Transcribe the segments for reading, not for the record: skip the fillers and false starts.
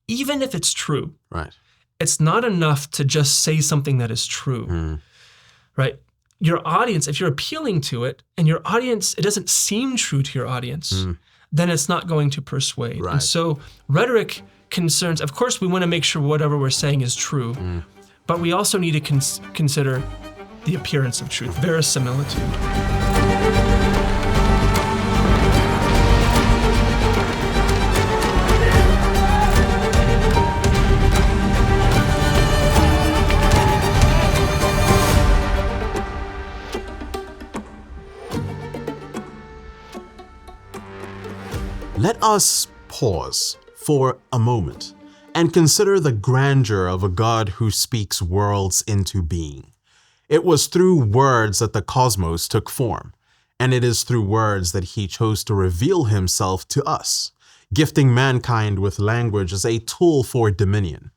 even if it's true, right, it's not enough to just say something that is true, right? Your audience, if you're appealing to it and your audience, it doesn't seem true to your audience, then it's not going to persuade. Right. And so rhetoric concerns, of course, we want to make sure whatever we're saying is true, but we also need to consider the appearance of truth, verisimilitude. Let us pause for a moment and consider the grandeur of a God who speaks worlds into being. It was through words that the cosmos took form, and it is through words that he chose to reveal himself to us, gifting mankind with language as a tool for dominion.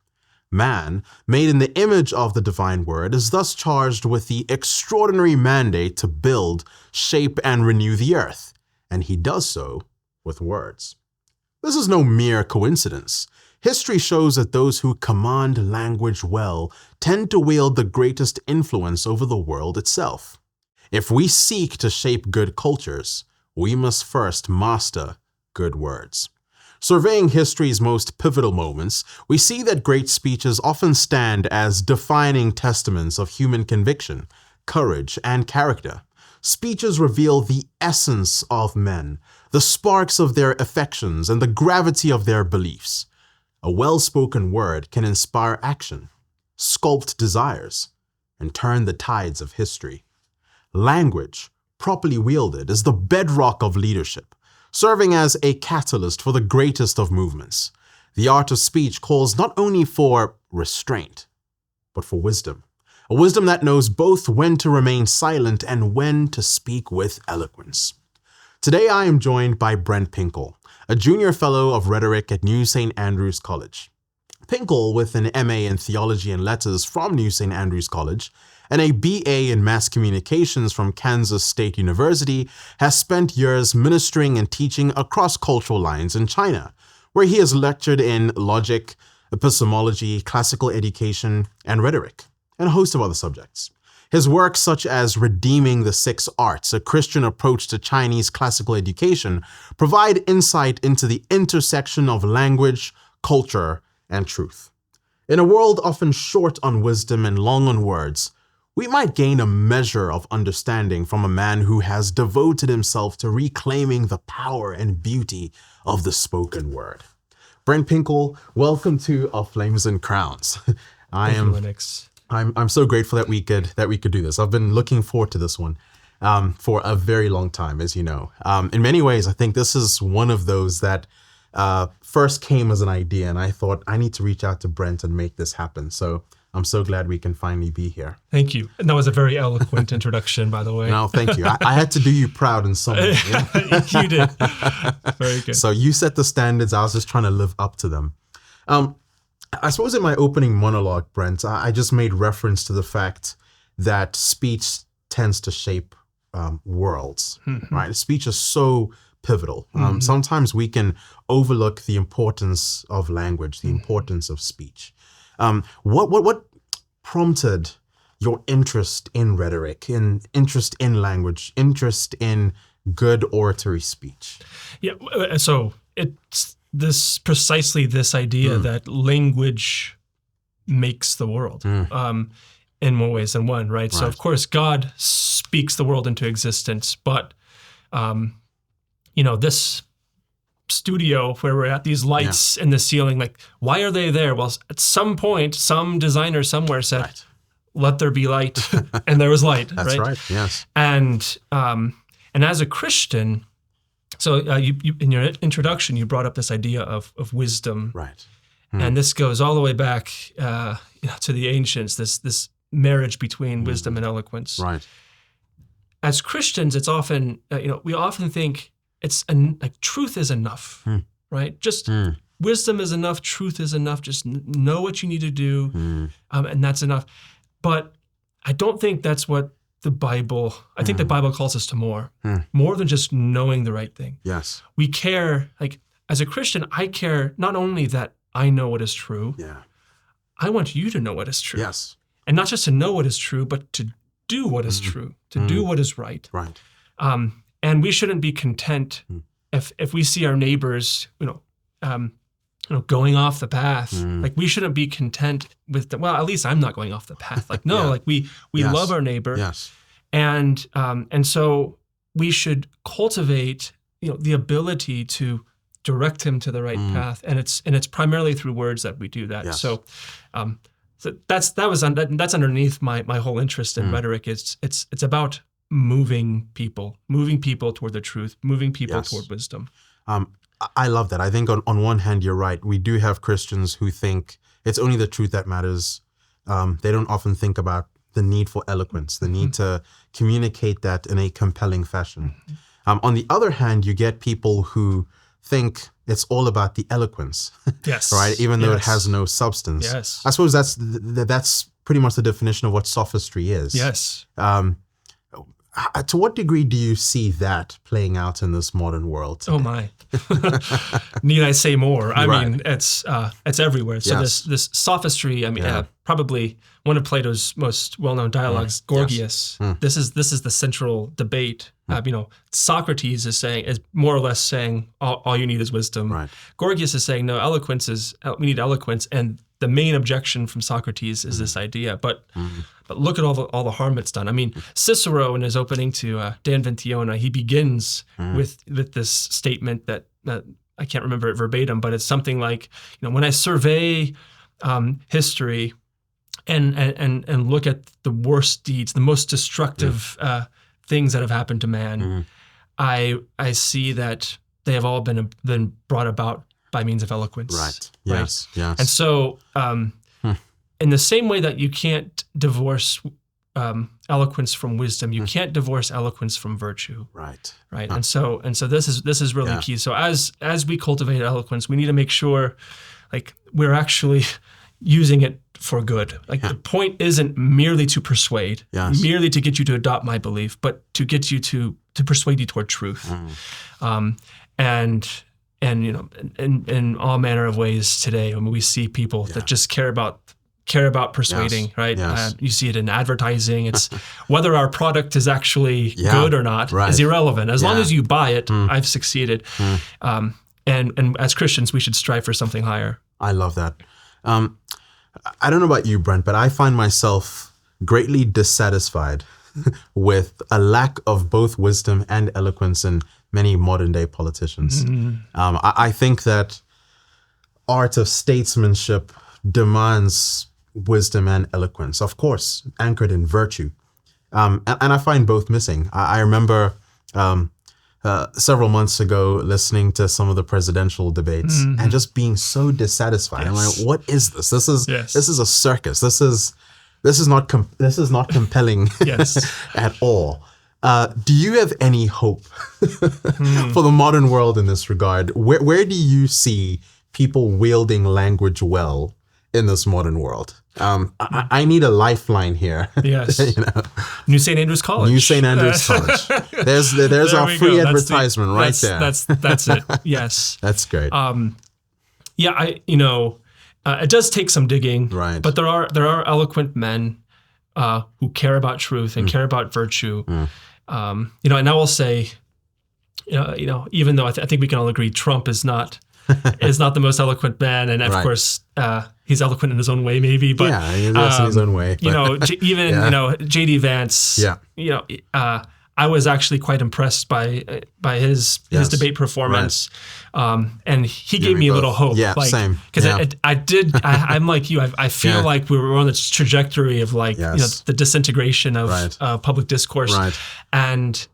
Man, made in the image of the divine word, is thus charged with the extraordinary mandate to build, shape, and renew the earth, and he does so with words. This is no mere coincidence. History shows that those who command language well tend to wield the greatest influence over the world itself. If we seek to shape good cultures, we must first master good words. Surveying history's most pivotal moments, we see that great speeches often stand as defining testaments of human conviction, courage, and character. Speeches reveal the essence of men, the sparks of their affections, and the gravity of their beliefs. A well-spoken word can inspire action, sculpt desires, and turn the tides of history. Language, properly wielded, is the bedrock of leadership, serving as a catalyst for the greatest of movements. The art of speech calls not only for restraint, but for wisdom. A wisdom that knows both when to remain silent and when to speak with eloquence. Today I am joined by Brent Pinkall, a Junior Fellow of Rhetoric at New St. Andrews College. Pinkle, with an MA in Theology and Letters from New St. Andrews College and a BA in Mass Communications from Kansas State University, has spent years ministering and teaching across cultural lines in China, where he has lectured in logic, epistemology, classical education, and rhetoric, and a host of other subjects. His works such as Redeeming the Six Arts, a Christian approach to Chinese classical education, provide insight into the intersection of language, culture, and truth. In a world often short on wisdom and long on words, we might gain a measure of understanding from a man who has devoted himself to reclaiming the power and beauty of the spoken word. Brent Pinkall, welcome to Our Flames and Crowns. Thank you, Lennox. I'm so grateful that we could do this. I've been looking forward to this one for a very long time, as you know. In many ways, I think this is one of those that first came as an idea, and I thought I need to reach out to Brent and make this happen. So I'm so glad we can finally be here. Thank you. And that was a very eloquent introduction, by the way. No, thank you. I had to do you proud in some way. Yeah? You did. Very good. So you set the standards. I was just trying to live up to them. I suppose in my opening monologue, Brent, I just made reference to the fact that speech tends to shape worlds, right? Speech is so pivotal. Sometimes we can overlook the importance of language, the importance of speech. What prompted your interest in rhetoric, interest in language, interest in good oratory speach? Yeah, so it's precisely this idea that language makes the world in more ways than one, right? So of course God speaks the world into existence, but this studio where we're at, these lights in the ceiling, like why are they there? Well, at some point, some designer somewhere said, "Let there be light," and there was light. That's right. Yes. And as a Christian. So you in your introduction, you brought up this idea of wisdom, right? And this goes all the way back to the ancients. This marriage between wisdom and eloquence, right? As Christians, it's often we often think it's like truth is enough, right? Just wisdom is enough, truth is enough. Just know what you need to do, and that's enough. But I don't think that's what the Bible, I think the Bible calls us to more than just knowing the right thing. Yes. We care, like as a Christian, I care not only that I know what is true. Yeah. I want you to know what is true. Yes. And not just to know what is true, but to do what is true, to do what is right. Right. And we shouldn't be content if we see our neighbors, going off the path. Like we shouldn't be content with at least I'm not going off the path. Like no, like we Yes. love our neighbor. Yes. And so we should cultivate, the ability to direct him to the right path, and it's primarily through words that we do that. Yes. So that's underneath my whole interest in rhetoric. It's about moving people toward the truth, moving people Yes. toward wisdom. I love that. I think on one hand, you're right. We do have Christians who think it's only the truth that matters. They don't often think about the need for eloquence, the need to communicate that in a compelling fashion. On the other hand, you get people who think it's all about the eloquence, Yes. right? Even though it Yes. has no substance. Yes. I suppose that's pretty much the definition of what sophistry is. Yes. To what degree do you see that playing out in this modern world? Oh my! Need I say more? I Right. mean, it's everywhere. So Yes. this sophistry. I mean, probably one of Plato's most well-known dialogues, Gorgias. This is the central debate. Socrates is more or less saying all you need is wisdom. Right. Gorgias is saying no, we need eloquence, and the main objection from Socrates is this idea. But look at all the harm it's done. I mean, Cicero in his opening to De Inventione, he begins with this statement that I can't remember it verbatim, but it's something like, when I survey history and look at the worst deeds, the most destructive things that have happened to man, I see that they have all been brought about by means of eloquence. Right. Yes. Right? Yes. And so, in the same way that you can't divorce eloquence from wisdom, you can't divorce eloquence from virtue. Right. Right. And so this is really key. So as we cultivate eloquence, we need to make sure, like, we're actually using it for good. Like the point isn't merely to persuade, merely to get you to adopt my belief, but to get you to persuade you toward truth. And in all manner of ways today, when we see people that just care about persuading, right? Yes. You see it in advertising. It's whether our product is actually good or not is irrelevant. As long as you buy it, I've succeeded. And as Christians, we should strive for something higher. I love that. I don't know about you, Brent, but I find myself greatly dissatisfied with a lack of both wisdom and eloquence in many modern day politicians. I think that art of statesmanship demands wisdom and eloquence, of course, anchored in virtue. And I find both missing. I remember several months ago listening to some of the presidential debates and just being so dissatisfied. I'm like, what is this? This is a circus. This is not compelling at all. Do you have any hope for the modern world in this regard? Where do you see people wielding language well in this modern world? I need a lifeline here. Yes. New St. Andrews College. New St. Andrews College. There's our free advertisement right there. That's it. Yes. That's great. It does take some digging. Right. But there are eloquent men who care about truth and care about virtue. And I will say, even though I think we can all agree Trump is not the most eloquent man, and of course he's eloquent in his own way, maybe. But he's in his own way. JD Vance. I was actually quite impressed by his debate performance, and he gave me a little hope. Yeah, same. Because I'm like you. I feel like we were on this trajectory of the disintegration of public discourse, and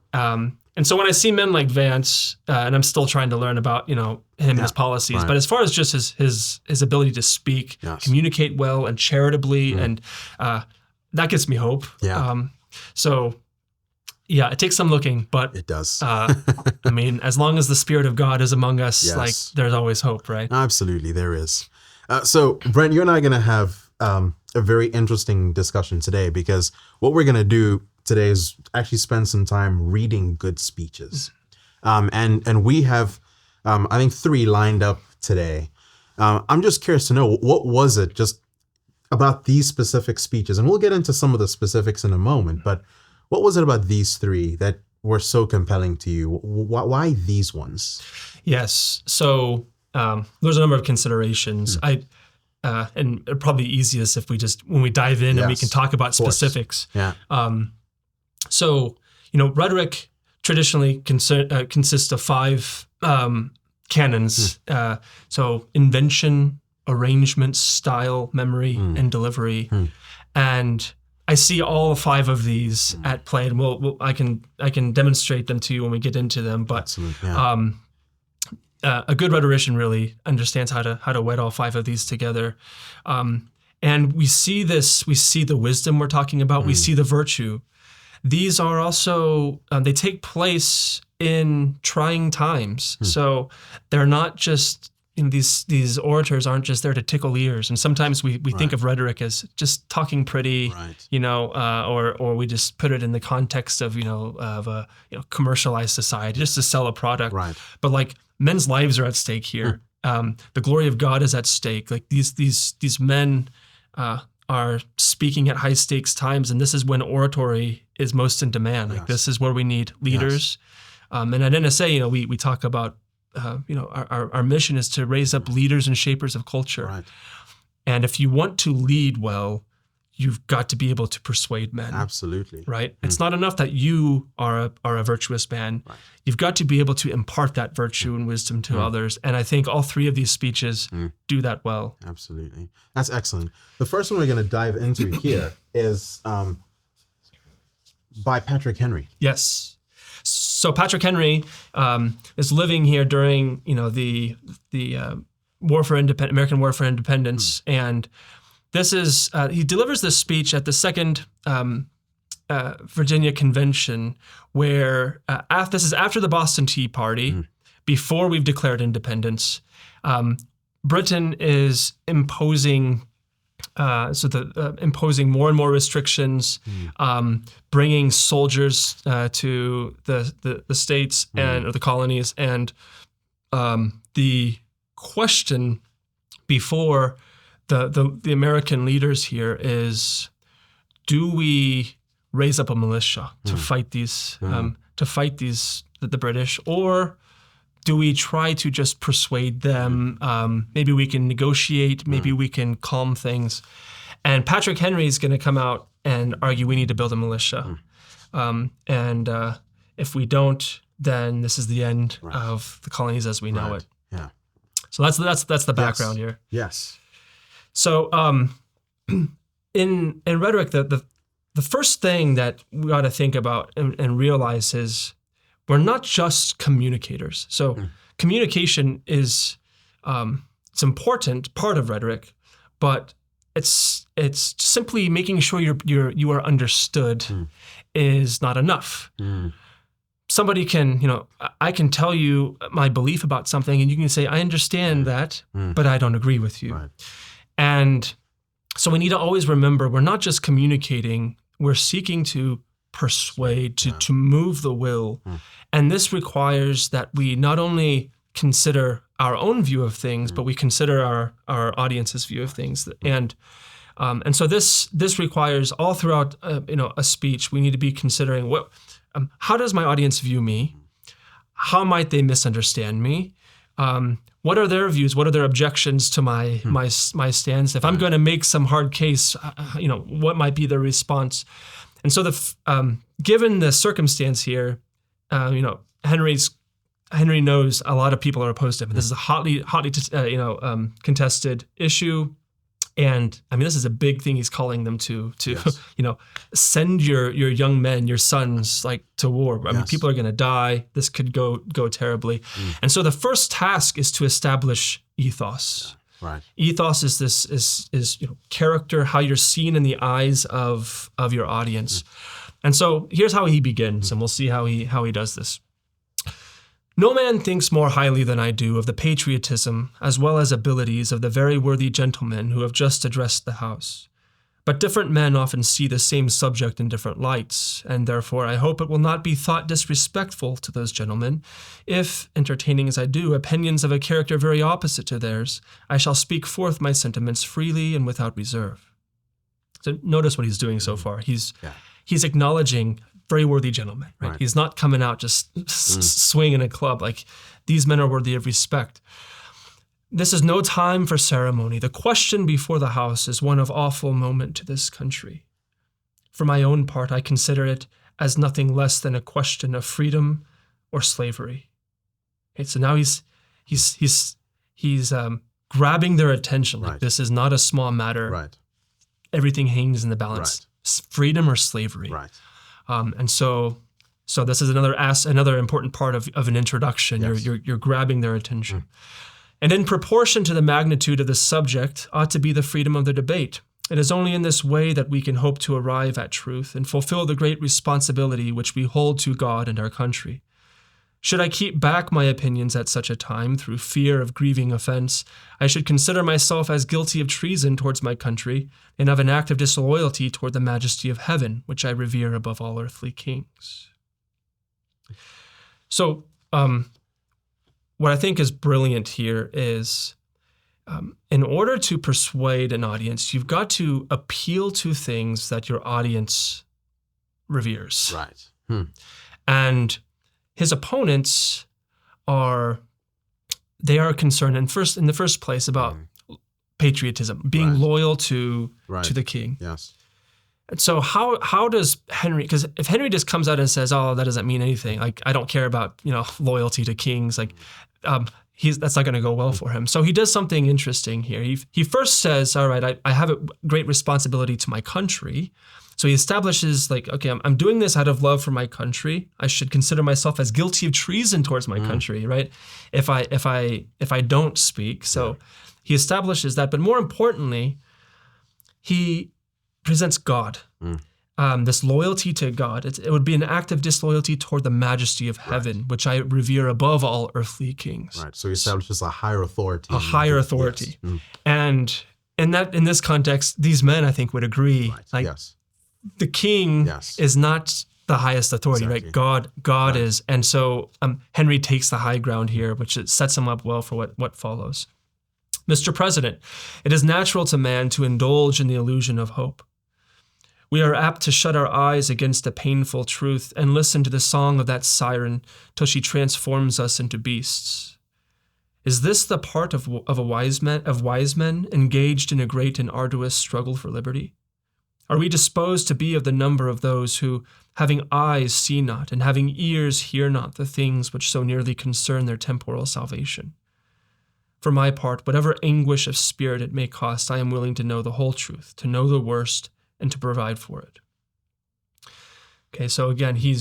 so when I see men like Vance, and I'm still trying to learn about him and his policies, but as far as just his ability to speak, communicate well and charitably, and that gives me hope. It takes some looking, but it does. As long as the Spirit of God is among us, there's always hope, right? Absolutely, there is. So, Brent, you and I are going to have a very interesting discussion today, because what we're going to do today is actually spend some time reading good speeches. And we have, I think, 3 lined up today. I'm just curious to know, what was it just about these specific speeches? And we'll get into some of the specifics in a moment, but what was it about these three that were so compelling to you? Why these ones? Yes. So there's a number of considerations. And probably easiest if we just, when we dive in and we can talk about specifics. Yeah. So, rhetoric traditionally consists of 5 canons. So invention, arrangement, style, memory, and delivery. And I see all 5 of these at play, and I can demonstrate them to you when we get into them. But a good rhetorician really understands how to wed all 5 of these together. And we see this. We see the wisdom we're talking about. We see the virtue. These are also they take place in trying times. So they're not just. These orators aren't just there to tickle ears, and sometimes we think of rhetoric as just talking pretty, or we just put it in the context of a commercialized society just to sell a product. Right. But like men's lives are at stake here. The glory of God is at stake. Like these men are speaking at high stakes times, and this is when oratory is most in demand. Like this is where we need leaders. And at NSA, we talk about. Our mission is to raise up leaders and shapers of culture. Right. And if you want to lead well, you've got to be able to persuade men. Absolutely. Right? It's not enough that you are a virtuous man. Right. You've got to be able to impart that virtue and wisdom to others. And I think all 3 of these speeches do that well. Absolutely. That's excellent. The first one we're going to dive into here is by Patrick Henry. Yes. So Patrick Henry is living here during, the War for American War for Independence, and this is he delivers this speech at the Second Virginia Convention, where this is after the Boston Tea Party, before we've declared independence. Britain is imposing. Imposing more and more restrictions, bringing soldiers to the states or the colonies, and the question before the American leaders here is: do we raise up a militia to fight these the British, or do we try to just persuade them? Maybe we can negotiate. Maybe we can calm things. And Patrick Henry is going to come out and argue we need to build a militia. And if we don't, then this is the end of the colonies as we know it. Yeah. So that's the background here. Yes. So in rhetoric, the first thing that we ought to think about and realize is we're not just communicators. So communication is it's important part of rhetoric, but it's simply making sure you are understood is not enough. Somebody can, I can tell you my belief about something, and you can say, I understand that, but I don't agree with you. Right. And so we need to always remember we're not just communicating, we're seeking to persuade, to move the will. And this requires that we not only consider our own view of things, but we consider our audience's view of things. And so this requires all throughout a speech, we need to be considering how does my audience view me? How might they misunderstand me? What are their views? What are their objections to my stance? If I'm going to make some hard case, what might be their response? And so given the circumstance here, Henry knows a lot of people are opposed to him. This is a hotly contested issue, and I mean this is a big thing he's calling them to yes. Send your young men, your sons, to war. I mean, people are going to die. This could go terribly. And so the first task is to establish ethos. Right. Ethos is this is character, how you're seen in the eyes of your audience. And so here's how he begins, and we'll see how he does this. No man thinks more highly than I do of the patriotism as well as abilities of the very worthy gentlemen who have just addressed the House. But different men often see the same subject in different lights, and therefore I hope it will not be thought disrespectful to those gentlemen if, entertaining as I do opinions of a character very opposite to theirs, I shall speak forth my sentiments freely and without reserve. So notice what he's doing so far. He's acknowledging very worthy gentlemen, right? He's not coming out just swinging a club. Like, these men are worthy of respect. This is no time for ceremony. The question before the House is one of awful moment to this country. For my own part, I consider it as nothing less than a question of freedom or slavery. Okay, so now he's grabbing their attention. Like, this is not a small matter. Right. Everything hangs in the balance. Right. Freedom or slavery. Right. And so this is another important part of an introduction. Yes. You're grabbing their attention. And in proportion to the magnitude of the subject ought to be the freedom of the debate. It is only in this way that we can hope to arrive at truth and fulfill the great responsibility which we hold to God and our country. Should I keep back my opinions at such a time through fear of grieving offense, I should consider myself as guilty of treason towards my country and of an act of disloyalty toward the majesty of heaven, which I revere above all earthly kings. So, what I think is brilliant here is, in order to persuade an audience, you've got to appeal to things that your audience reveres. Right. And his opponents are concerned in the first place about patriotism, being loyal to the king. Yes. And so how does Henry, because if Henry just comes out and says, oh, that doesn't mean anything, like, I don't care about, loyalty to kings, like, that's not going to go well for him. So he does something interesting here. He first says, all right, I have a great responsibility to my country. So he establishes, like, okay, I'm doing this out of love for my country. I should consider myself as guilty of treason towards my country, right? If I don't speak. So he establishes that. But more importantly, he presents God. This loyalty to God. It would be an act of disloyalty toward the majesty of heaven, which I revere above all earthly kings. Right. So he establishes a higher authority. A higher authority. Yes. And in this context, these men, I think, would agree. Right. Like, the king is not the highest authority, right? God is. And so Henry takes the high ground here, which sets him up well for what follows. Mr. President, it is natural to man to indulge in the illusion of hope. We are apt to shut our eyes against a painful truth and listen to the song of that siren till she transforms us into beasts. Is this the part of wise men engaged in a great and arduous struggle for liberty? Are we disposed to be of the number of those who, having eyes, see not, and having ears, hear not the things which so nearly concern their temporal salvation? For my part, whatever anguish of spirit it may cost, I am willing to know the whole truth, to know the worst, and to provide for it. Okay, so again, he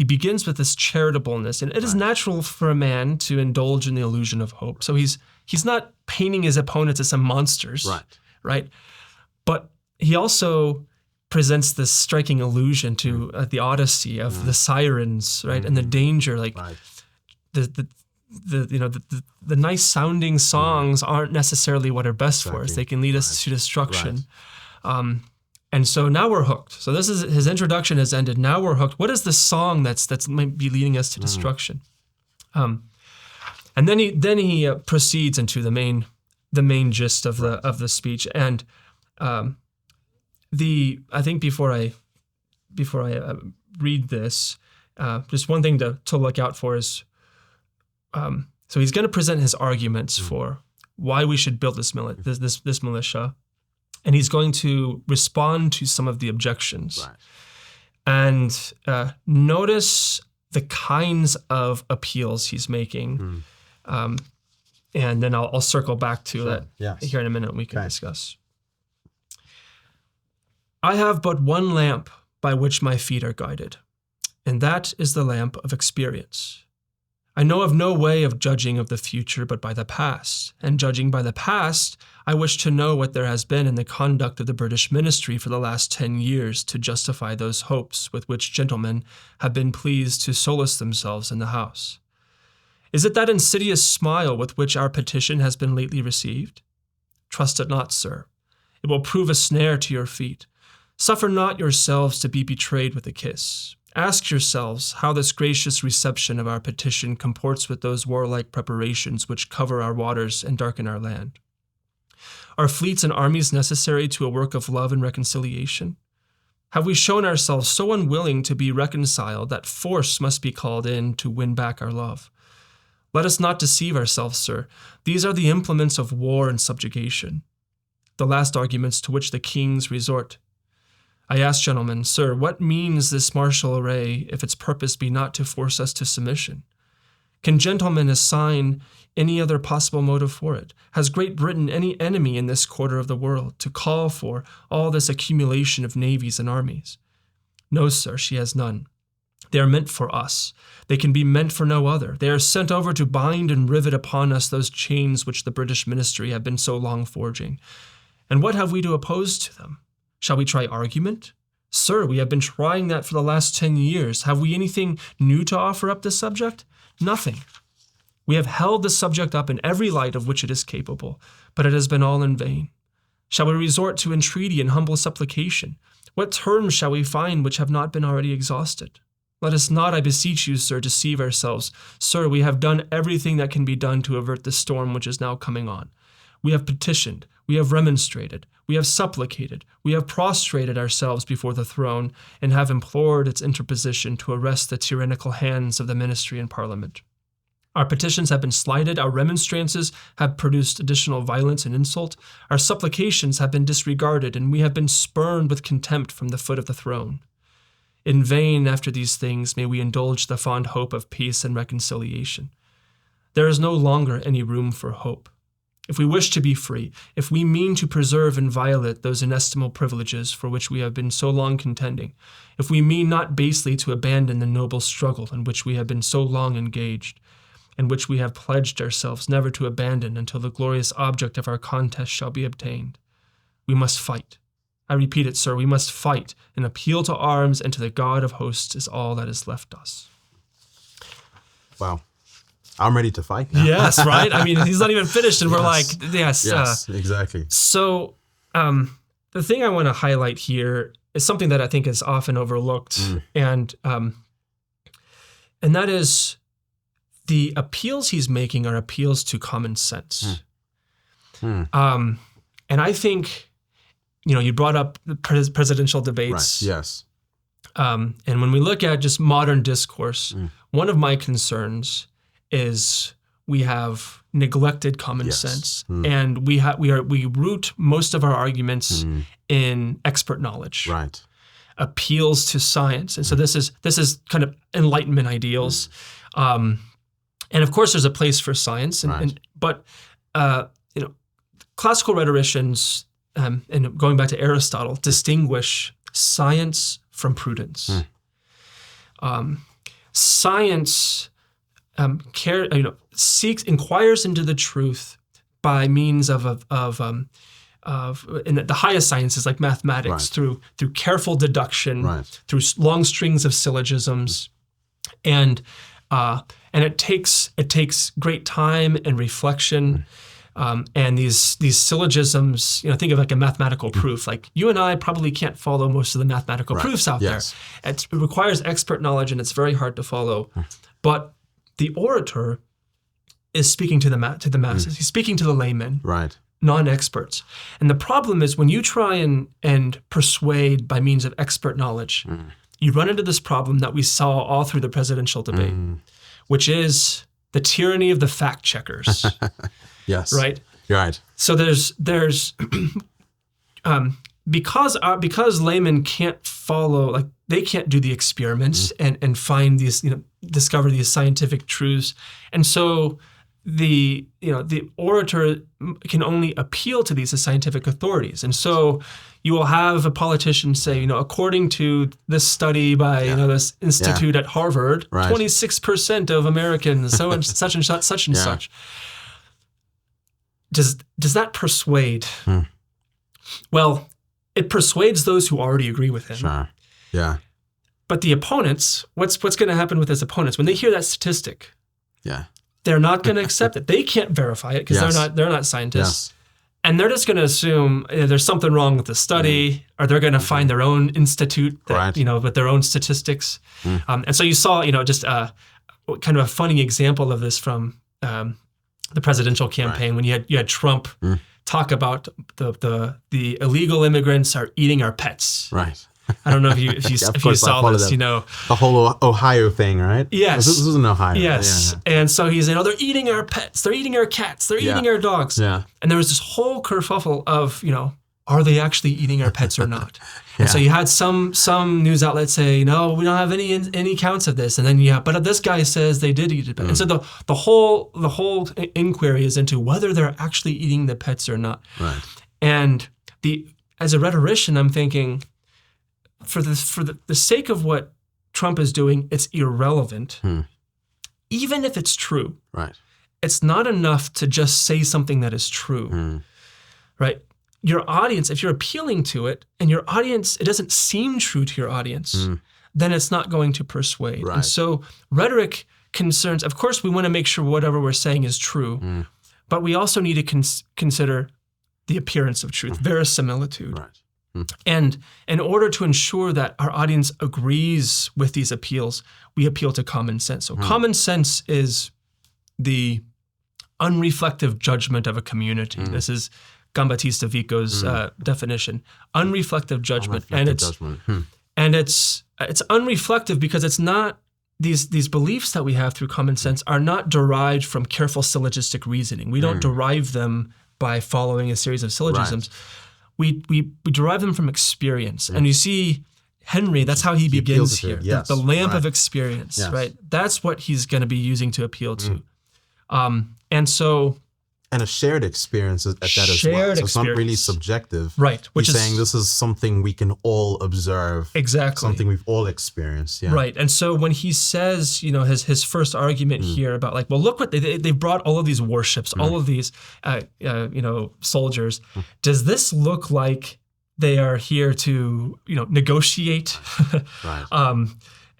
begins with this charitableness, and it is natural for a man to indulge in the illusion of hope. So he's not painting his opponents as some monsters, right? But he also presents this striking allusion to the Odyssey of the sirens, right, and the danger. Like the nice sounding songs aren't necessarily what are best for us. They can lead us to destruction. And so now we're hooked. So this is his introduction has ended. Now we're hooked. What is the song that's might be leading us to destruction? And then he proceeds into the main gist of the speech. And I think before I read this, just one thing to look out for is, so he's going to present his arguments for why we should build this militia, and he's going to respond to some of the objections. And notice the kinds of appeals he's making, and then I'll circle back to that here in a minute. We can discuss. I have but one lamp by which my feet are guided, and that is the lamp of experience. I know of no way of judging of the future but by the past, and judging by the past, I wish to know what there has been in the conduct of the British ministry for the last 10 years to justify those hopes with which gentlemen have been pleased to solace themselves in the House. Is it that insidious smile with which our petition has been lately received? Trust it not, sir. It will prove a snare to your feet. Suffer not yourselves to be betrayed with a kiss. Ask yourselves how this gracious reception of our petition comports with those warlike preparations which cover our waters and darken our land. Are fleets and armies necessary to a work of love and reconciliation? Have we shown ourselves so unwilling to be reconciled that force must be called in to win back our love? Let us not deceive ourselves, sir. These are the implements of war and subjugation, the last arguments to which the kings resort. I ask, gentlemen, sir, what means this martial array if its purpose be not to force us to submission? Can gentlemen assign any other possible motive for it? Has Great Britain any enemy in this quarter of the world to call for all this accumulation of navies and armies? No, sir, she has none. They are meant for us. They can be meant for no other. They are sent over to bind and rivet upon us those chains which the British ministry have been so long forging. And what have we to oppose to them? Shall we try argument? Sir, we have been trying that for the last 10 years. Have we anything new to offer up this subject? Nothing. We have held the subject up in every light of which it is capable, but it has been all in vain. Shall we resort to entreaty and humble supplication? What terms shall we find which have not been already exhausted? Let us not, I beseech you, sir, deceive ourselves. Sir, we have done everything that can be done to avert the storm which is now coming on. We have petitioned, we have remonstrated, we have supplicated, we have prostrated ourselves before the throne, and have implored its interposition to arrest the tyrannical hands of the ministry and parliament. Our petitions have been slighted, our remonstrances have produced additional violence and insult, our supplications have been disregarded, and we have been spurned with contempt from the foot of the throne. In vain, after these things, may we indulge the fond hope of peace and reconciliation. There is no longer any room for hope. If we wish to be free, if we mean to preserve inviolate those inestimable privileges for which we have been so long contending, if we mean not basely to abandon the noble struggle in which we have been so long engaged, and which we have pledged ourselves never to abandon until the glorious object of our contest shall be obtained, we must fight. I repeat it, sir, we must fight, and appeal to arms and to the God of hosts is all that is left us. Wow. I'm ready to fight now. Yes, right? I mean, he's not even finished, and we're like, yes. Yes, exactly. So the thing I want to highlight here is something that I think is often overlooked, and that is the appeals he's making are appeals to common sense. And I think, you brought up the presidential debates. Right. Yes. And when we look at just modern discourse, one of my concerns is we have neglected common sense, and we root most of our arguments in expert knowledge, right? Appeals to science, and so this is kind of Enlightenment ideals, and of course there's a place for science, but classical rhetoricians, and going back to Aristotle, distinguish science from prudence. Science inquires into the truth by means of in the highest sciences like mathematics, through careful deduction, through long strings of syllogisms, and it takes great time and reflection. And these syllogisms, think of like a mathematical proof. Like you and I probably can't follow most of the mathematical proofs out there. It requires expert knowledge, and it's very hard to follow. But the orator is speaking to the masses. He's speaking to the laymen, non-experts. And the problem is when you try and persuade by means of expert knowledge, you run into this problem that we saw all through the presidential debate, which is the tyranny of the fact checkers. Yes. Right. Right. So there's because laymen can't follow, like they can't do the experiments and find these, discover these scientific truths, and so the orator can only appeal to these as scientific authorities, and so you will have a politician say, according to this study by this institute at Harvard, 26% of Americans, so and such and such and such. Does that persuade? Well, it persuades those who already agree with him. Sure. Yeah. But the opponents, what's going to happen with his opponents when they hear that statistic? Yeah. They're not going to accept it. They can't verify it because they're not scientists. And they're just going to assume there's something wrong with the study, or they're going to find their own institute, that, with their own statistics. And so you saw, just kind of a funny example of this from the presidential campaign when you had Trump talk about the illegal immigrants are eating our pets. Right. I don't know if you saw this, The whole Ohio thing, right? Yes. This is in Ohio. Yes. Yeah. And so he's saying, they're eating our pets, they're eating our cats, they're eating our dogs. Yeah. And there was this whole kerfuffle of, are they actually eating our pets or not? And so you had some news outlets say, no, we don't have any counts of this. And then but this guy says they did eat it. And so the whole inquiry is into whether they're actually eating the pets or not. Right. And as a rhetorician, I'm thinking, for the sake of what Trump is doing, it's irrelevant. Even if it's true. Right. It's not enough to just say something that is true. Right? Your audience, if you're appealing to it, and your audience, it doesn't seem true to your audience, then it's not going to persuade. Right. And so rhetoric concerns, of course, we want to make sure whatever we're saying is true, but we also need to consider the appearance of truth, verisimilitude. Right. And in order to ensure that our audience agrees with these appeals, we appeal to common sense. So common sense is the unreflective judgment of a community. This is Giambattista Vico's definition. Unreflective judgment. And it's unreflective because it's not, these beliefs that we have through common sense are not derived from careful syllogistic reasoning. We don't derive them by following a series of syllogisms. Right. We derive them from experience. And you see Henry, that's how he begins here. The lamp of experience, right? That's what he's going to be using to appeal to. And a shared experience at that as well. So it's not really subjective. Right. He's saying this is something we can all observe. Exactly. Something we've all experienced. Yeah. Right. And so when he says, his first argument here about look what they've brought all of these warships, all of these, soldiers. Does this look like they are here to, negotiate? Right.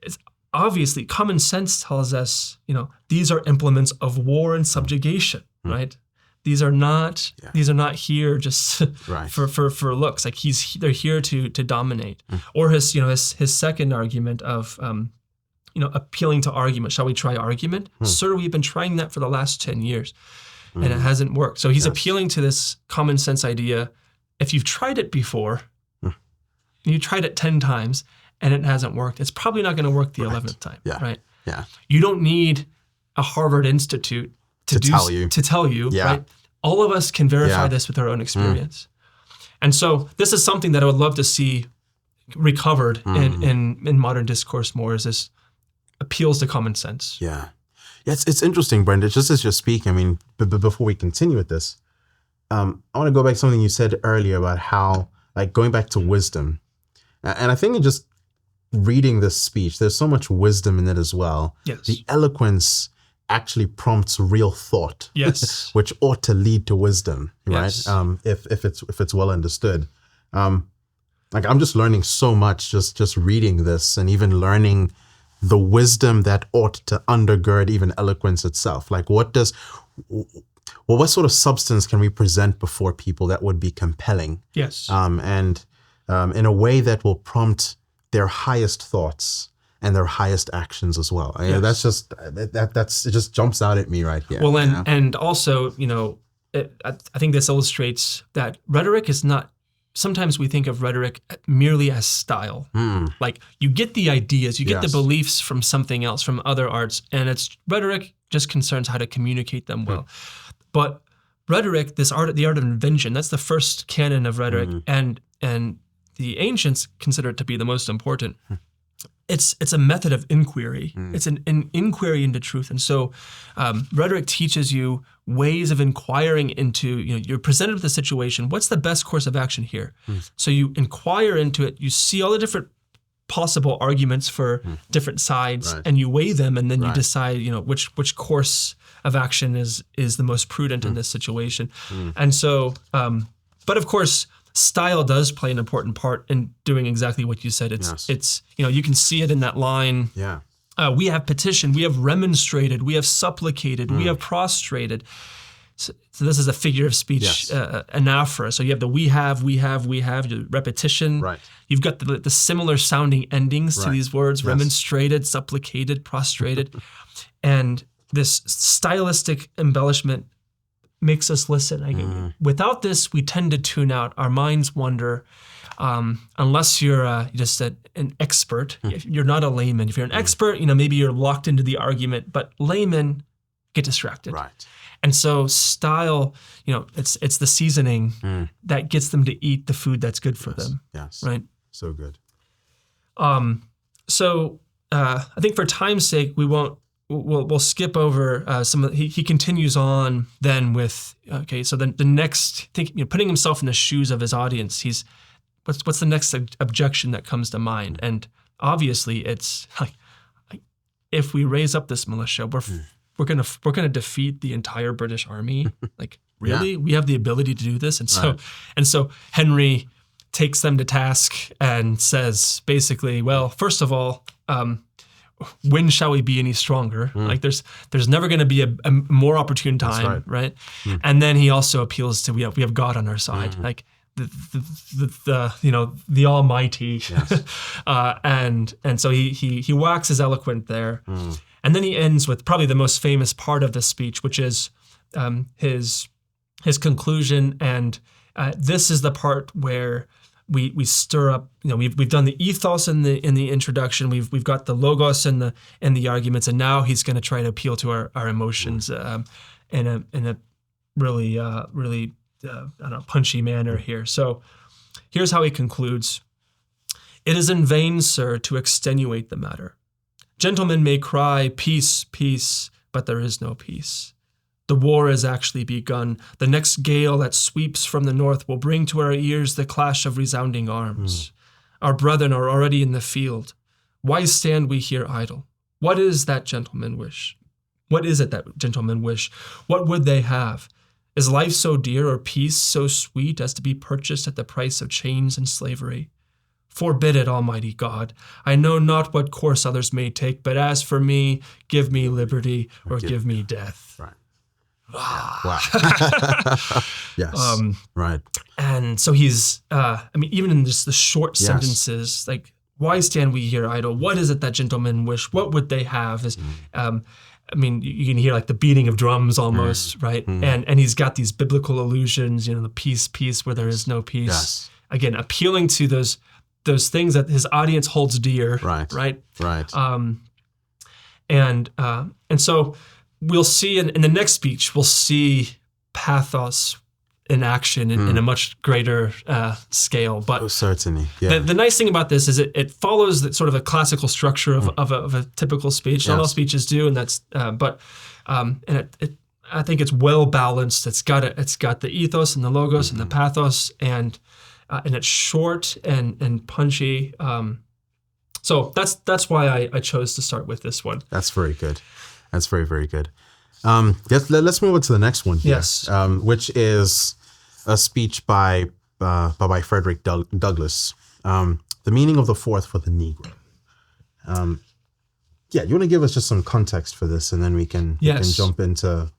It's obviously common sense tells us, these are implements of war and subjugation, right? These are not here just for looks. Like they're here to dominate. Or his second argument of appealing to argument. Shall we try argument? Sir, we've been trying that for the last 10 years and it hasn't worked. So he's appealing to this common sense idea. If you've tried it before, you tried it 10 times and it hasn't worked, it's probably not going to work the 11th time, right? Yeah. You don't need a Harvard Institute to tell you, right? All of us can verify this with our own experience. And so this is something that I would love to see recovered in modern discourse more, is this appeals to common sense. Yeah. It's interesting, Brent. Just as you're speaking, before we continue with this, I want to go back to something you said earlier about how, going back to wisdom. And I think in just reading this speech, there's so much wisdom in it as well. Yes. The eloquence actually prompts real thought. Yes. Which ought to lead to wisdom, right? Yes. If it's well understood. I'm just learning so much just reading this, and even learning the wisdom that ought to undergird even eloquence itself. What sort of substance can we present before people that would be compelling? Yes. And in a way that will prompt their highest thoughts and their highest actions as well. That's just it just jumps out at me right here. Well, and also, I think this illustrates that rhetoric is not. Sometimes we think of rhetoric merely as style. Like you get the ideas, you get the beliefs from something else, from other arts, and rhetoric just concerns how to communicate them well. But rhetoric, the art of invention, that's the first canon of rhetoric, and the ancients consider it to be the most important. It's a method of inquiry. It's an inquiry into truth. And so rhetoric teaches you ways of inquiring into, you're presented with a situation. What's the best course of action here? So you inquire into it. You see all the different possible arguments for different sides, and you weigh them, and then you decide, which course of action is the most prudent in this situation. And so, but of course, style does play an important part in doing exactly what you said. It's you can see it in that line. Yeah. We have petitioned, we have remonstrated, we have supplicated, we have prostrated. So this is a figure of speech, Yes. anaphora. So you have the we have, the repetition. Right. You've got the similar sounding endings to Right. these words, Yes. remonstrated, supplicated, prostrated. And this stylistic embellishment makes us listen. Without this, we tend to tune out. Our minds wander. Unless you're just an expert, if you're not a layman. If you're an expert, maybe you're locked into the argument, but laymen get distracted. Right. And so style, it's the seasoning that gets them to eat the food that's good for them. Yes. Right. So good. So I think for time's sake, we'll skip over some. He continues on then with so then the next thing, putting himself in the shoes of his audience. He's what's the next objection that comes to mind? And obviously, it's like if we raise up this militia, we're gonna defeat the entire British army. Like really, we have the ability to do this, and so Henry takes them to task and says basically, well, first of all, when shall we be any stronger? Like there's never going to be a more opportune time, right? And then he also appeals to we have God on our side, like the Almighty, yes. and so he waxes eloquent there, and then he ends with probably the most famous part of the speech, which is his conclusion, and this is the part where we stir up. We've done the ethos in the introduction. We've got the logos in the arguments, and now he's going to try to appeal to our emotions in a really punchy manner here. So here's how he concludes. It is in vain, sir, to extenuate the matter. Gentlemen may cry, peace, peace, but there is no peace. The war has actually begun. The next gale that sweeps from the north will bring to our ears the clash of resounding arms. Our brethren are already in the field. Why stand we here idle? What is that gentleman wish? What is it that gentlemen wish? What would they have? Is life so dear or peace so sweet as to be purchased at the price of chains and slavery? Forbid it, Almighty God. I know not what course others may take, but as for me, give me liberty or give me death. Right. Wow. Yes. Right. And so he's, even in just the short sentences, like, why stand we here idle? What is it that gentlemen wish? What would they have? You can hear like the beating of drums almost, right? And he's got these biblical allusions, the peace where there is no peace. Yes. Again, appealing to those things that his audience holds dear. Right. Right. And so we'll see in the next speech, we'll see pathos in action in a much greater scale. But certainly, yeah. The nice thing about this is it follows the, sort of a classical structure of a typical speech. Not all speeches do, and that's I think it's well balanced. It's got the ethos and the logos and the pathos, and it's short and punchy. So that's why I chose to start with this one. That's very good. That's very, very good. Let's move on to the next one here, yes. Which is a speech by Frederick Douglass, The Meaning of the Fourth for the Negro. You want to give us just some context for this, and then we can jump into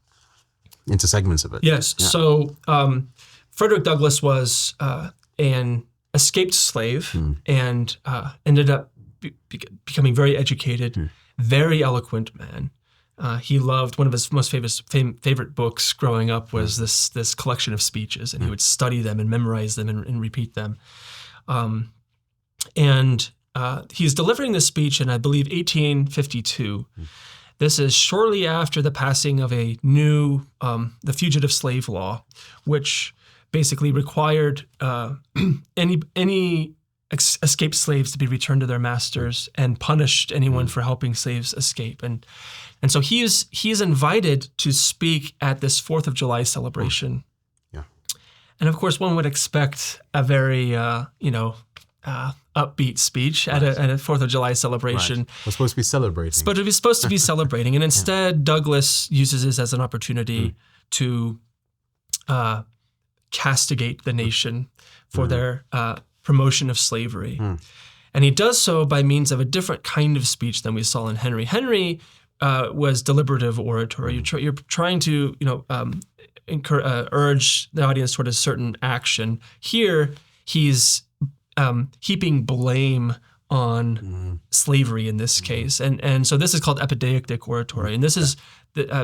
segments of it. Yes. Yeah. So Frederick Douglass was an escaped slave and ended up becoming very educated, very eloquent man. He loved, one of his most favorite books growing up was this collection of speeches, and he would study them and memorize them and repeat them. And he's delivering this speech in, I believe, 1852. This is shortly after the passing of a new, the Fugitive Slave Law, which basically required any escaped slaves to be returned to their masters and punished anyone for helping slaves escape. And so he's invited to speak at this 4th of July celebration. Yeah. And of course, one would expect a very, upbeat speech at a 4th of July celebration. Right. We're supposed to be celebrating. But we're supposed to be celebrating. And instead, Douglass uses this as an opportunity to castigate the nation for their promotion of slavery. And he does so by means of a different kind of speech than we saw in Henry. Henry was deliberative oratory. You're trying to, urge the audience toward a certain action. Here, he's heaping blame on slavery in this case, and so this is called epideictic oratory, and this is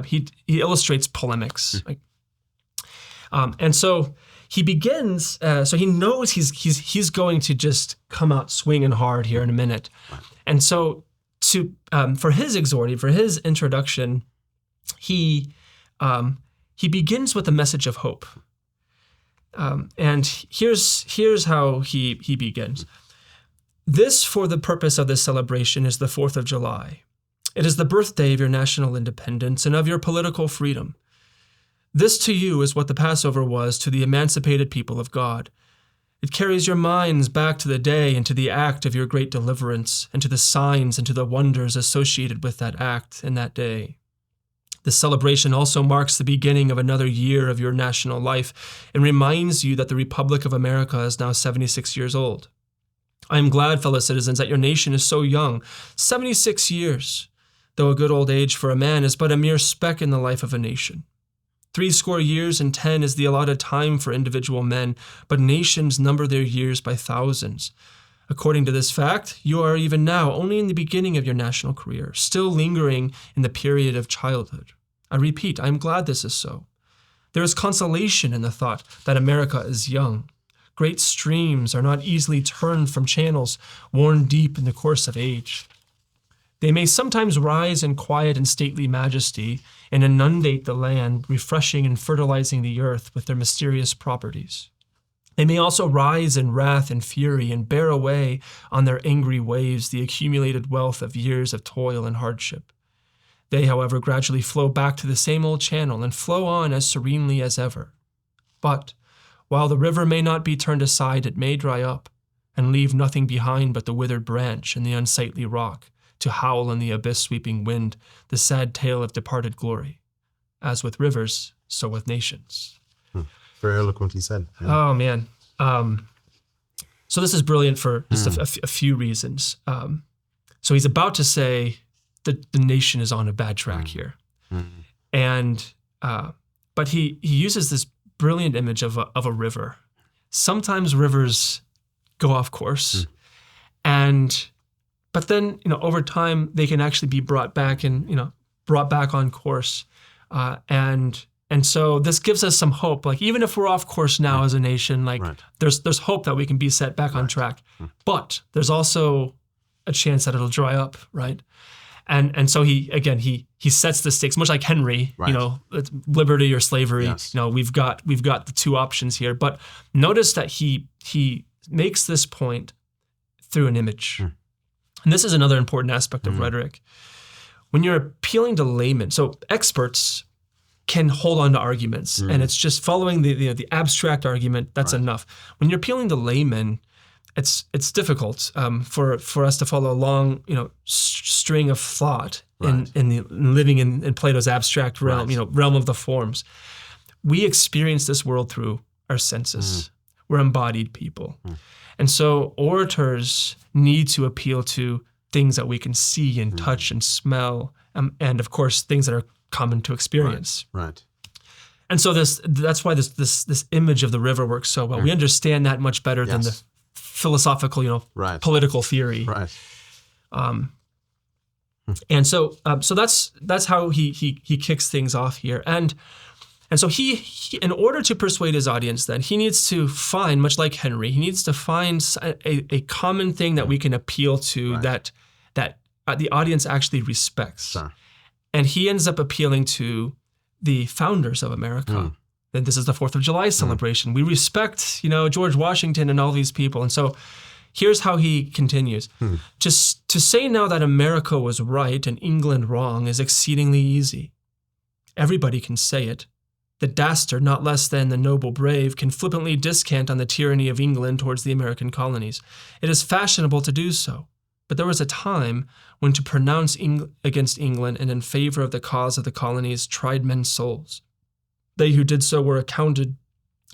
he illustrates polemics, and so he begins. So he knows he's going to just come out swinging hard here in a minute, and so for his exhorting, for his introduction, he begins with a message of hope, and here's how he begins. This, for the purpose of this celebration, is the 4th of July. It is the birthday of your national independence and of your political freedom. This to you is what the Passover was to the emancipated people of God. It carries your minds back to the day and to the act of your great deliverance, and to the signs and to the wonders associated with that act and that day. This celebration also marks the beginning of another year of your national life and reminds you that the Republic of America is now 76 years old. I am glad, fellow citizens, that your nation is so young, 76 years, though a good old age for a man is but a mere speck in the life of a nation. 70 years and 10 is the allotted time for individual men, but nations number their years by thousands. According to this fact, you are even now only in the beginning of your national career, still lingering in the period of childhood. I repeat, I am glad this is so. There is consolation in the thought that America is young. Great streams are not easily turned from channels worn deep in the course of age. They may sometimes rise in quiet and stately majesty and inundate the land, refreshing and fertilizing the earth with their mysterious properties. They may also rise in wrath and fury and bear away on their angry waves the accumulated wealth of years of toil and hardship. They, however, gradually flow back to the same old channel and flow on as serenely as ever. But while the river may not be turned aside, it may dry up and leave nothing behind but the withered branch and the unsightly rock to howl in the abyss-sweeping wind the sad tale of departed glory. As with rivers, so with nations. Very eloquently said. Yeah. Oh, man. So this is brilliant for just a few reasons. So he's about to say that the nation is on a bad track here. And but he uses this brilliant image of a river. Sometimes rivers go off course, but then over time they can actually be brought back on course, and so this gives us some hope. Like even if we're off course now as a nation, there's hope that we can be set back on track. But there's also a chance that it'll dry up, right? And so he sets the stakes, much like Henry, liberty or slavery. Yes. We've got the two options here. But notice that he makes this point through an image. And this is another important aspect of rhetoric. When you're appealing to laymen, so experts can hold on to arguments, and it's just following the abstract argument, that's enough. When you're appealing to laymen, it's difficult for us to follow a long string of thought in living in Plato's abstract realm, realm of the forms. We experience this world through our senses. We're embodied people, and so orators need to appeal to things that we can see and touch and smell, and of course things that are common to experience. Right. And so that's why this image of the river works so well. We understand that much better than the philosophical, political theory. Right. And so that's how he kicks things off here. And so he in order to persuade his audience, then he needs to find, much like Henry, he needs to find a common thing that we can appeal to that the audience actually respects. Sure. And he ends up appealing to the founders of America. And this is the 4th of July celebration. We respect, George Washington and all these people. And so here's how he continues. Just to say now that America was right and England wrong is exceedingly easy. Everybody can say it. The dastard, not less than the noble brave, can flippantly descant on the tyranny of England towards the American colonies. It is fashionable to do so. But there was a time when to pronounce against England and in favor of the cause of the colonies tried men's souls. They who did so were accounted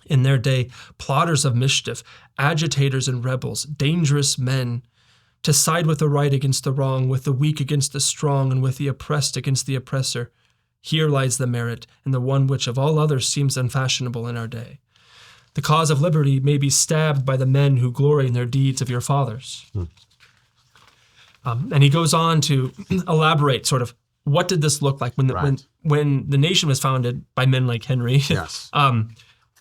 in their day plotters of mischief, agitators and rebels, dangerous men, to side with the right against the wrong, with the weak against the strong, and with the oppressed against the oppressor. Here lies the merit, and the one which of all others seems unfashionable in our day. The cause of liberty may be stabbed by the men who glory in their deeds of your fathers. And he goes on to elaborate sort of what did this look like when the nation was founded by men like Henry. Yes.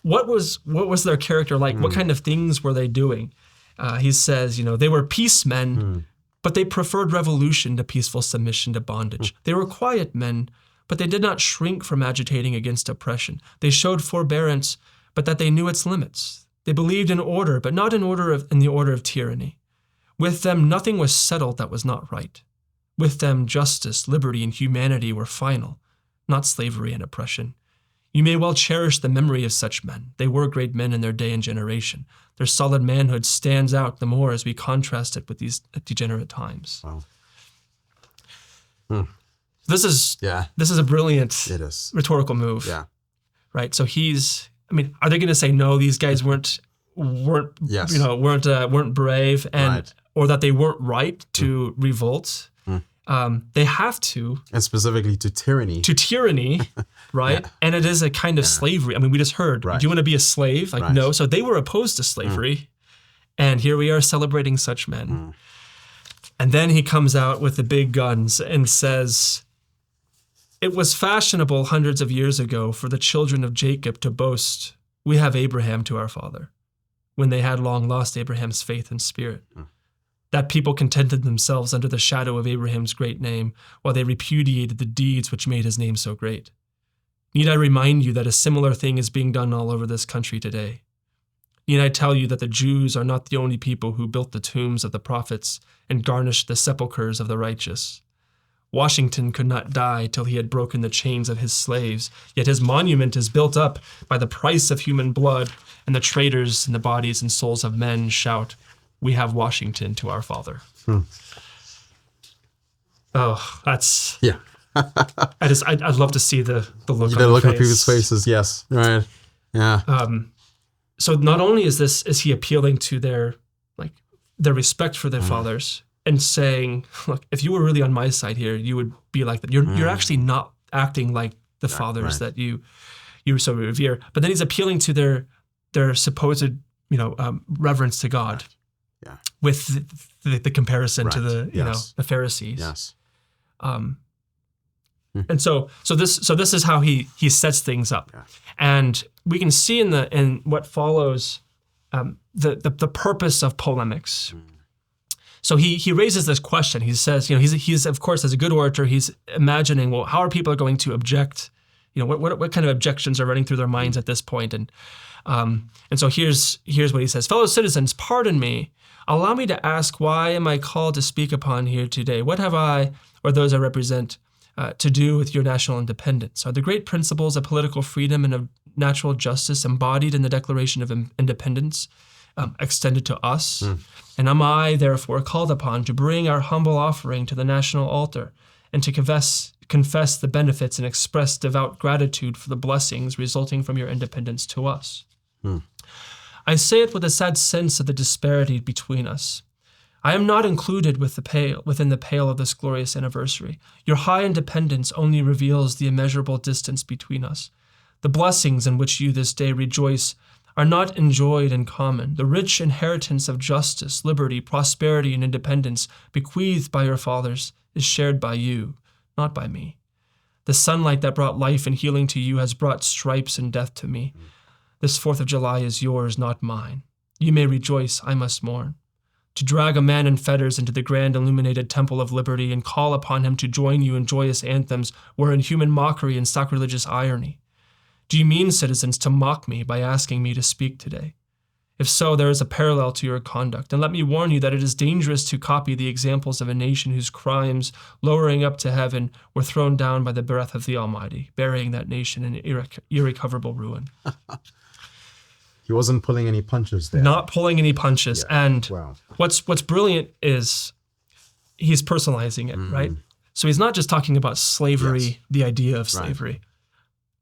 What was their character like? What kind of things were they doing? He says, they were peace men, but they preferred revolution to peaceful submission to bondage. They were quiet men, but they did not shrink from agitating against oppression. They showed forbearance, but that they knew its limits. They believed in order, but not in the order of tyranny. With them, nothing was settled that was not right. With them, justice, liberty, and humanity were final, not slavery and oppression. You may well cherish the memory of such men. They were great men in their day and generation. Their solid manhood stands out the more as we contrast it with these degenerate times. Wow. This is a brilliant rhetorical move. Yeah. Right. So are they going to say no? These guys weren't brave or that they weren't right to revolt. They have to, and specifically to tyranny. Right? Yeah. And it is a kind of slavery. I mean, we just heard, do you want to be a slave? No. So they were opposed to slavery. And here we are celebrating such men. And then he comes out with the big guns and says, it was fashionable hundreds of years ago for the children of Jacob to boast, we have Abraham to our father, when they had long lost Abraham's faith and spirit. That people contented themselves under the shadow of Abraham's great name, while they repudiated the deeds which made his name so great. Need I remind you that a similar thing is being done all over this country today? Need I tell you that the Jews are not the only people who built the tombs of the prophets and garnished the sepulchres of the righteous? Washington could not die till he had broken the chains of his slaves, yet his monument is built up by the price of human blood, and the traitors in the bodies and souls of men shout, we have Washington to our father. Oh, that's... Yeah. I'd love to see the look on people's faces, yes. Right. Yeah. So not only is he appealing to their respect for their fathers and saying, look, if you were really on my side here, you would be like that. You're actually not acting like the fathers that you so revere. But then he's appealing to their supposed reverence to God. Yeah. With the comparison to the Pharisees. Yes. And so this is how he sets things up, and we can see in what follows the purpose of polemics. So he raises this question. He says, he's of course, as a good orator, he's imagining, well, how are people going to object? What kind of objections are running through their minds at this point? And so here's what he says: fellow citizens, pardon me. Allow me to ask, why am I called to speak upon here today? What have I, or those I represent, to do with your national independence? Are the great principles of political freedom and of natural justice embodied in the Declaration of Independence extended to us? And am I, therefore, called upon to bring our humble offering to the national altar and to confess the benefits and express devout gratitude for the blessings resulting from your independence to us? I say it with a sad sense of the disparity between us. I am not included within the pale of this glorious anniversary. Your high independence only reveals the immeasurable distance between us. The blessings in which you this day rejoice are not enjoyed in common. The rich inheritance of justice, liberty, prosperity, and independence bequeathed by your fathers is shared by you, not by me. The sunlight that brought life and healing to you has brought stripes and death to me. This 4th of July is yours, not mine. You may rejoice, I must mourn. To drag a man in fetters into the grand illuminated temple of liberty and call upon him to join you in joyous anthems were in human mockery and sacrilegious irony. Do you mean, citizens, to mock me by asking me to speak today? If so, there is a parallel to your conduct, and let me warn you that it is dangerous to copy the examples of a nation whose crimes, lowering up to heaven, were thrown down by the breath of the Almighty, burying that nation in irrecoverable ruin. He wasn't pulling any punches there. Not pulling any punches. Yeah. And wow. What's brilliant is he's personalizing it, right? So he's not just talking about slavery, the idea of slavery. Right.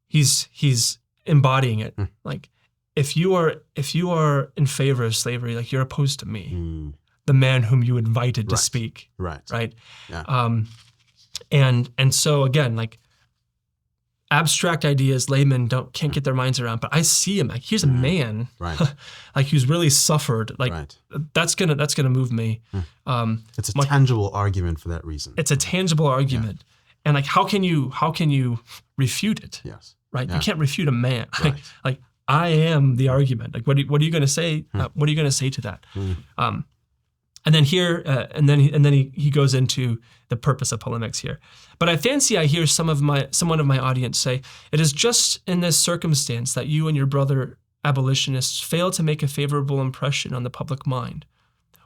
He's embodying it. Like, if you are in favor of slavery, like, you're opposed to me. the man whom you invited to Right. speak. Right. Right. Yeah. And so again, like abstract ideas, laymen can't get their minds around. But I see him like here's a man, Right. like who's really suffered. Like Right. that's gonna move me. It's a tangible argument for that reason. It's a tangible argument, and like how can you refute it? Yes. Right? Yeah. You can't refute a man. Right. Like I am the argument. Like what are you going to say? What are you going to say to that? And then here, and then he goes into the purpose of polemics here. But I fancy I hear someone of my audience say, it is just in this circumstance that you and your brother abolitionists fail to make a favorable impression on the public mind.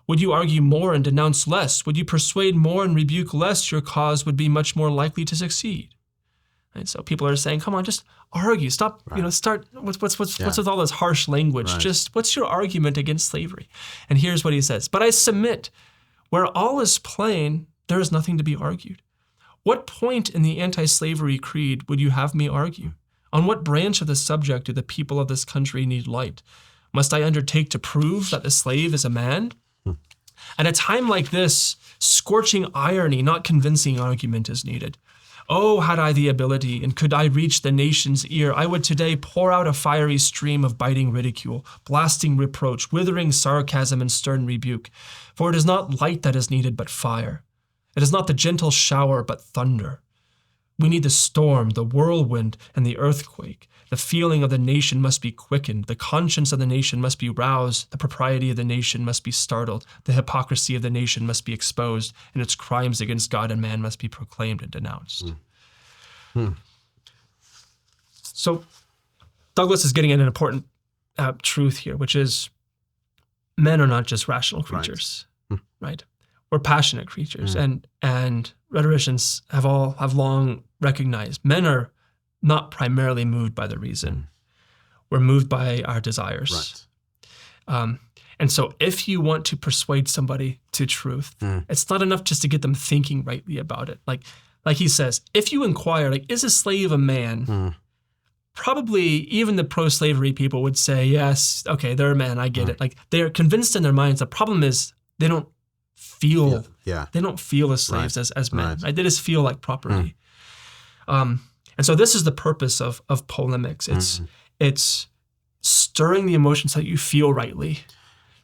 Would you argue more and denounce less? Would you persuade more and rebuke less? Your cause would be much more likely to succeed. And so people are saying, come on, just argue. Stop, start, what's with all this harsh language? Right. Just, what's your argument against slavery? And here's what he says. But I submit, where all is plain, there is nothing to be argued. What point in the anti-slavery creed would you have me argue? On what branch of the subject do the people of this country need light? Must I undertake to prove that the slave is a man? At a time like this, scorching irony, not convincing argument is needed. Oh, had I the ability, and could I reach the nation's ear, I would today pour out a fiery stream of biting ridicule, blasting reproach, withering sarcasm, and stern rebuke. For it is not light that is needed, but fire. It is not the gentle shower, but thunder. We need the storm, the whirlwind, and the earthquake. The feeling of the nation must be quickened. The conscience of the nation must be roused. The propriety of the nation must be startled. The hypocrisy of the nation must be exposed. And its crimes against God and man must be proclaimed and denounced. So Douglas is getting at an important truth here, which is men are not just rational creatures, right? We're passionate creatures. And rhetoricians have long recognized men are not primarily moved by the reason. We're moved by our desires. Right. And so if you want to persuade somebody to truth, it's not enough just to get them thinking rightly about it. Like he says, if you inquire, like, is a slave a man? Probably even the pro-slavery people would say, yes, okay, they're a man, I get it. Like they're convinced in their minds. The problem is they don't feel they don't feel as slaves as men. Right? They just feel like property. And so this is the purpose of polemics. It's stirring the emotions that you feel rightly.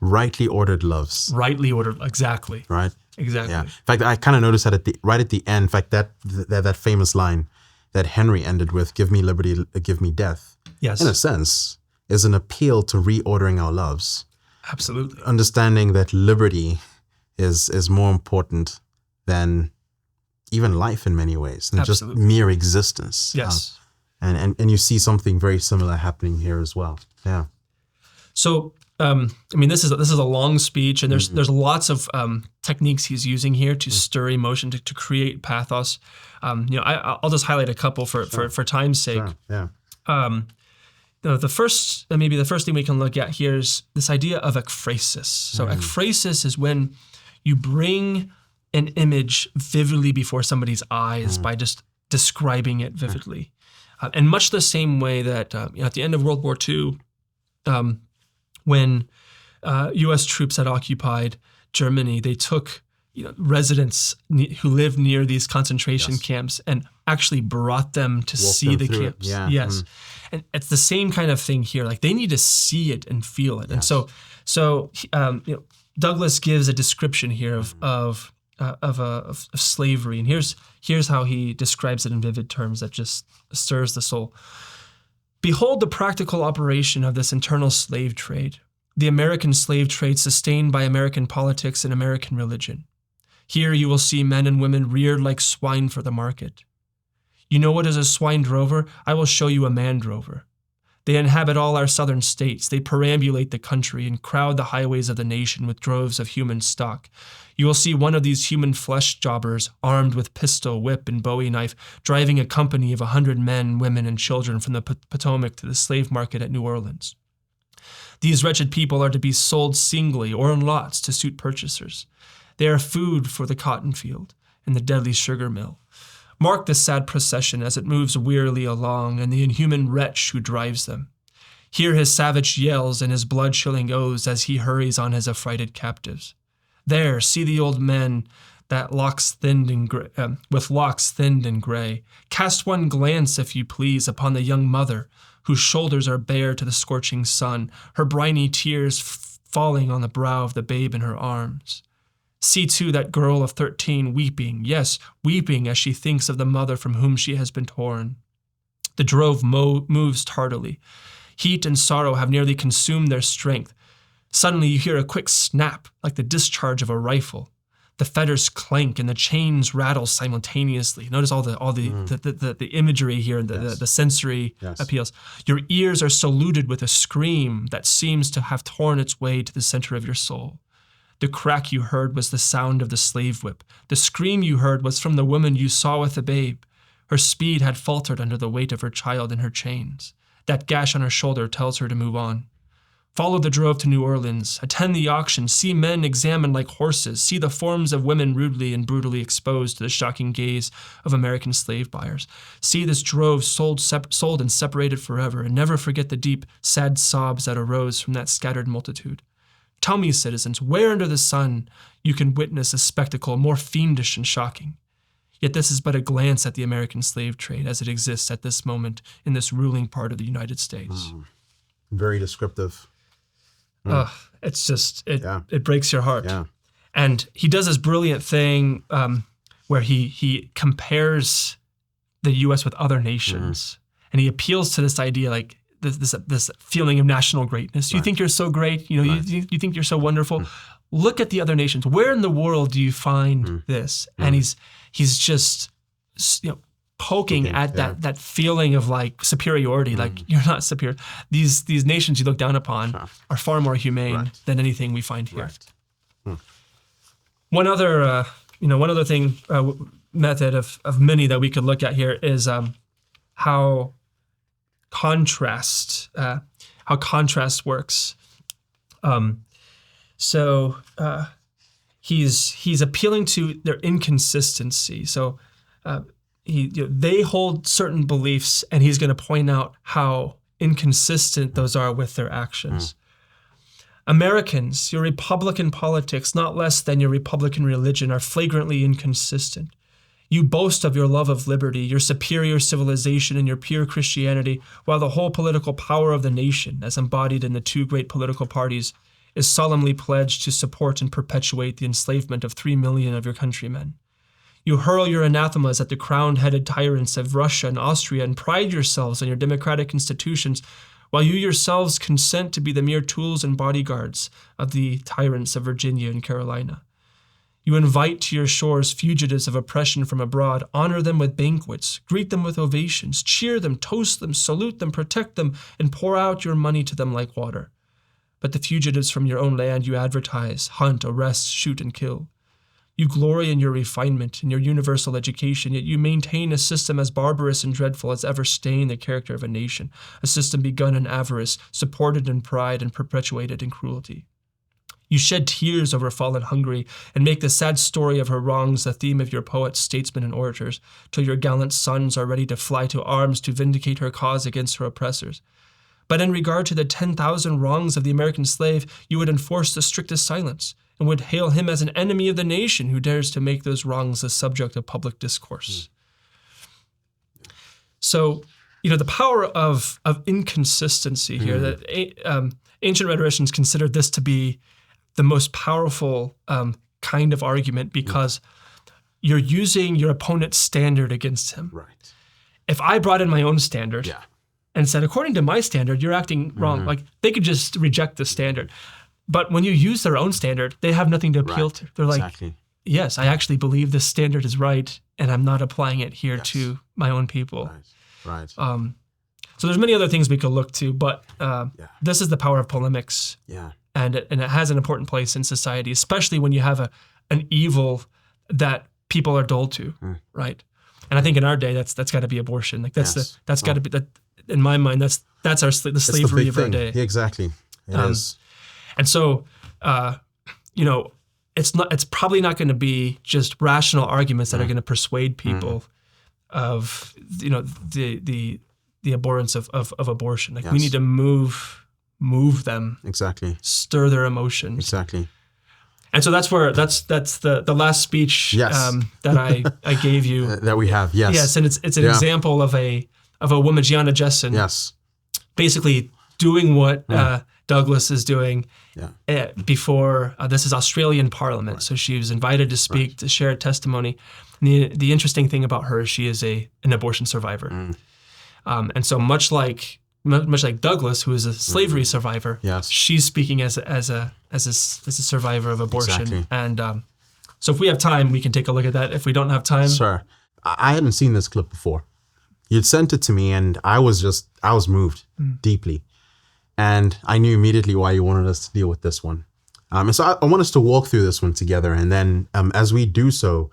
Rightly ordered loves. Rightly ordered, exactly. Right? Exactly. Yeah. In fact, I kind of noticed that right at the end, in fact, that famous line that Henry ended with, give me liberty, give me death, Yes. in a sense, is an appeal to reordering our loves. Absolutely. Understanding that liberty is more important than even life in many ways, than just mere existence. Yes. And you see something very similar happening here as well. Yeah. So, this is a long speech, and there's lots of techniques he's using here to stir emotion, to create pathos. I'll just highlight a couple for time's sake. Sure. Yeah. The first thing we can look at here is this idea of ekphrasis. So ekphrasis is when you bring an image vividly before somebody's eyes by just describing it vividly. And much the same way that at the end of World War II, when U.S. troops had occupied Germany, they took residents who lived near these concentration camps and actually brought them to see the camps. Yeah. Yes. And it's the same kind of thing here. Like they need to see it and feel it. Yes. And so Douglas gives a description here of slavery, and here's how he describes it in vivid terms that just stirs the soul. Behold the practical operation of this internal slave trade, the American slave trade sustained by American politics and American religion. Here you will see men and women reared like swine for the market. You know what is a swine drover? I will show you a man drover. They inhabit all our southern states. They perambulate the country and crowd the highways of the nation with droves of human stock. You will see one of these human flesh jobbers, armed with pistol, whip, and bowie knife, driving a company of 100 men, women, and children from the Potomac to the slave market at New Orleans. These wretched people are to be sold singly or in lots to suit purchasers. They are food for the cotton field and the deadly sugar mill. Mark the sad procession as it moves wearily along, and the inhuman wretch who drives them. Hear his savage yells and his blood-chilling oaths as he hurries on his affrighted captives. There, see the old men that locks thinned and with locks thinned and gray. Cast one glance, if you please, upon the young mother, whose shoulders are bare to the scorching sun, her briny tears falling on the brow of the babe in her arms. See, too, that girl of 13 weeping, yes, weeping as she thinks of the mother from whom she has been torn. The drove moves tardily. Heat and sorrow have nearly consumed their strength. Suddenly you hear a quick snap, like the discharge of a rifle. The fetters clank and the chains rattle simultaneously. Notice all the imagery here, the sensory appeals. Your ears are saluted with a scream that seems to have torn its way to the center of your soul. The crack you heard was the sound of the slave whip. The scream you heard was from the woman you saw with the babe. Her speed had faltered under the weight of her child in her chains. That gash on her shoulder tells her to move on. Follow the drove to New Orleans, attend the auction, see men examined like horses, see the forms of women rudely and brutally exposed to the shocking gaze of American slave buyers. See this drove sold and separated forever, and never forget the deep, sad sobs that arose from that scattered multitude. Tell me, citizens, where under the sun you can witness a spectacle more fiendish and shocking? Yet this is but a glance at the American slave trade as it exists at this moment in this ruling part of the United States. Very descriptive. It's just, it breaks your heart. Yeah. And he does this brilliant thing where he compares the U.S. with other nations, and he appeals to this idea, like this feeling of national greatness. You think you're so great, you think you're so wonderful. Look at the other nations. Where in the world do you find this? And he's just, poking at that feeling of like superiority, like you're not superior. These nations you look down upon are far more humane than anything we find here. One other thing, method of many that we could look at here is how contrast works. He's appealing to their inconsistency. So they hold certain beliefs, and he's going to point out how inconsistent those are with their actions. Americans, your Republican politics, not less than your Republican religion, are flagrantly inconsistent. You boast of your love of liberty, your superior civilization, and your pure Christianity, while the whole political power of the nation, as embodied in the two great political parties, is solemnly pledged to support and perpetuate the enslavement of 3 million of your countrymen. You hurl your anathemas at the crown-headed tyrants of Russia and Austria and pride yourselves on your democratic institutions, while you yourselves consent to be the mere tools and bodyguards of the tyrants of Virginia and Carolina. You invite to your shores fugitives of oppression from abroad, honor them with banquets, greet them with ovations, cheer them, toast them, salute them, protect them, and pour out your money to them like water. But the fugitives from your own land you advertise, hunt, arrest, shoot, and kill. You glory in your refinement, in your universal education, yet you maintain a system as barbarous and dreadful as ever stained the character of a nation, a system begun in avarice, supported in pride, and perpetuated in cruelty. You shed tears over fallen Hungary and make the sad story of her wrongs the theme of your poets, statesmen, and orators, till your gallant sons are ready to fly to arms to vindicate her cause against her oppressors. But in regard to the 10,000 wrongs of the American slave, you would enforce the strictest silence, and would hail him as an enemy of the nation who dares to make those wrongs the subject of public discourse. So, the power of inconsistency here, that ancient rhetoricians considered this to be the most powerful kind of argument, because you're using your opponent's standard against him. Right. If I brought in my own standard and said, according to my standard, you're acting wrong, like they could just reject the standard. But when you use their own standard, they have nothing to appeal to. They're like, yes, I actually believe this standard is right, and I'm not applying it here to my own people. Right. So there's many other things we could look to, but this is the power of polemics. Yeah. And it has an important place in society, especially when you have an evil that people are dull to, right? And I think in our day, that's got to be abortion. Like that's got to be that. In my mind, that's the slavery of our day. Exactly. It is. And so, it's probably not going to be just rational arguments that are going to persuade people of, the abhorrence of abortion. Like we need to move them. Exactly. Stir their emotions. Exactly. And so that's the last speech that I gave you that we have. Yes. Yes, and it's an example of a woman, Gianna Jessen. Yes. Basically doing what Douglas is doing before this is Australian Parliament. Right. So she was invited to speak to share a testimony. And the interesting thing about her is she is an abortion survivor, and so much like Douglas, who is a slavery survivor, she's speaking as a survivor of abortion. Exactly. And so if we have time, we can take a look at that. If we don't have time, sure. I hadn't seen this clip before. You'd sent it to me, and I was moved deeply, and I knew immediately why you wanted us to deal with this one. And so I want us to walk through this one together, and then as we do so,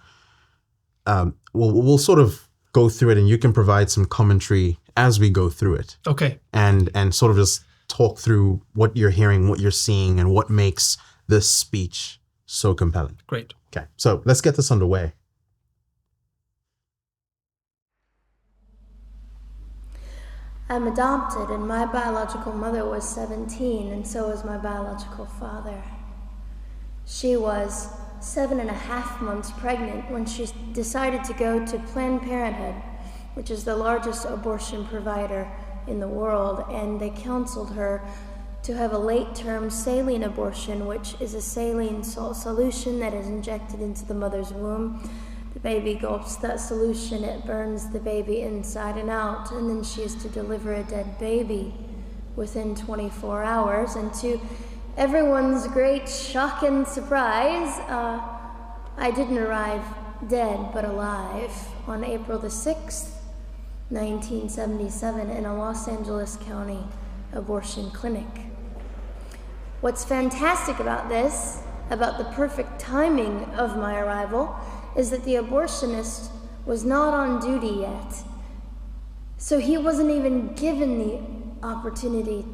we'll sort of go through it, and you can provide some commentary as we go through it. Okay. And sort of just talk through what you're hearing, what you're seeing, and what makes this speech so compelling. Great. Okay, so let's get this underway. I'm adopted, and my biological mother was 17, and so was my biological father. She was 7.5 months pregnant when she decided to go to Planned Parenthood, which is the largest abortion provider in the world, and they counseled her to have a late-term saline abortion, which is a saline salt solution that is injected into the mother's womb. The baby gulps that solution, it burns the baby inside and out, and then she is to deliver a dead baby within 24 hours. And to everyone's great shock and surprise, I didn't arrive dead but alive on April the 6th, 1977 in a Los Angeles County abortion clinic. What's fantastic about this, about the perfect timing of my arrival, is that the abortionist was not on duty yet. So he wasn't even given the opportunity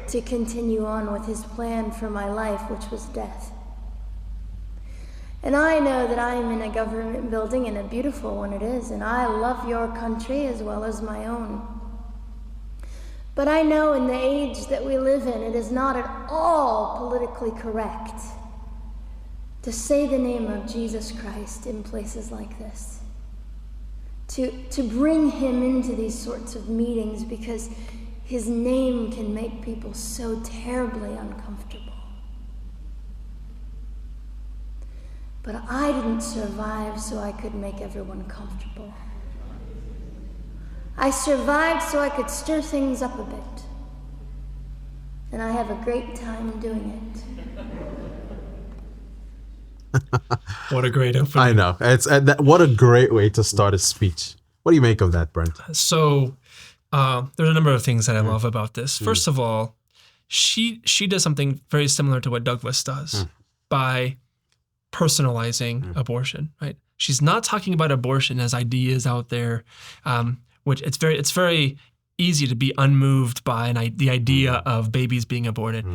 to continue on with his plan for my life, which was death. And I know that I am in a government building, and a beautiful one it is, and I love your country as well as my own. But I know in the age that we live in, it is not at all politically correct to say the name of Jesus Christ in places like this. To bring him into these sorts of meetings, because his name can make people so terribly uncomfortable. But I didn't survive so I could make everyone comfortable. I survived so I could stir things up a bit. And I have a great time doing it. What a great opening. I know. What a great way to start a speech. What do you make of that, Brent? So there's a number of things that I love about this. First of all, she does something very similar to what Douglas does by personalizing abortion, right? She's not talking about abortion as ideas out there, which it's very easy to be unmoved by the idea of babies being aborted.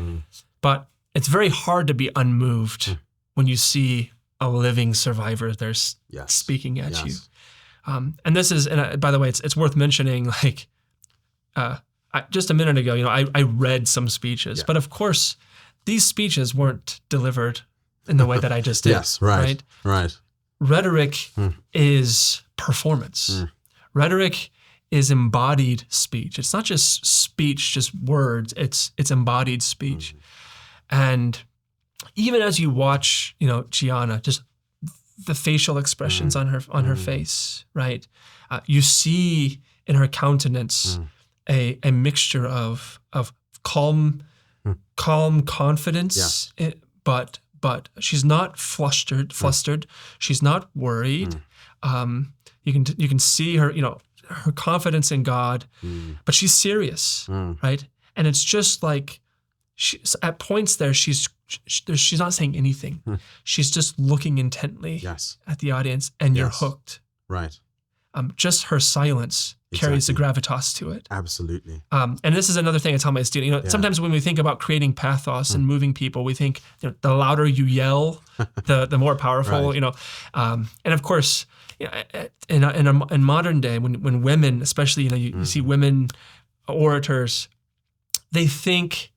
But it's very hard to be unmoved when you see a living survivor there speaking at you. And this is, and by the way, it's worth mentioning, like, just a minute ago, I read some speeches, but of course, these speeches weren't delivered in the way that I just did. Yes, right. Rhetoric is performance. Rhetoric is embodied speech. It's not just speech, just words. It's embodied speech. And even as you watch, Gianna, just the facial expressions on her face, right? You see in her countenance a mixture of calm confidence, but she's not flustered. She's not worried. You can see her, her confidence in God, but she's serious, right? And it's just like at points there, she's not saying anything. She's just looking intently at the audience, and you're hooked. Right. Just her silence carries the gravitas to it. Absolutely. And this is another thing I tell my students. Sometimes when we think about creating pathos and moving people, we think the louder you yell, the more powerful. Right. And of course, in modern day, when women, especially you see women orators, they think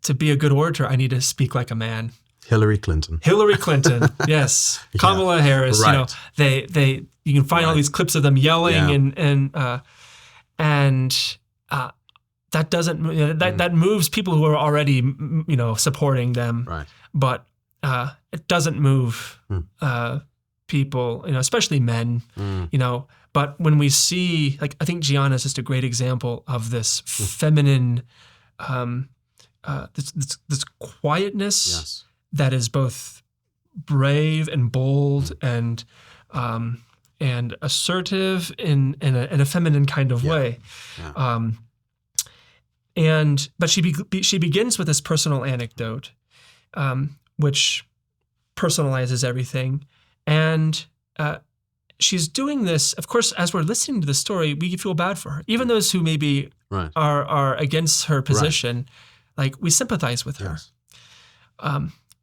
to be a good orator, I need to speak like a man. Hillary Clinton. Hillary Clinton, yes. Kamala Harris. Right. You know, you can find all these clips of them yelling and that doesn't that moves people who are already supporting them. Right. But it doesn't move people, especially men. But when we see, like, I think Gianna is just a great example of this feminine, this quietness that is both brave and bold and assertive in a feminine kind of way. But she begins with this personal anecdote, which personalizes everything, and she's doing this. Of course, as we're listening to the story, we feel bad for her. Even those who maybe are against her position, like, we sympathize with her.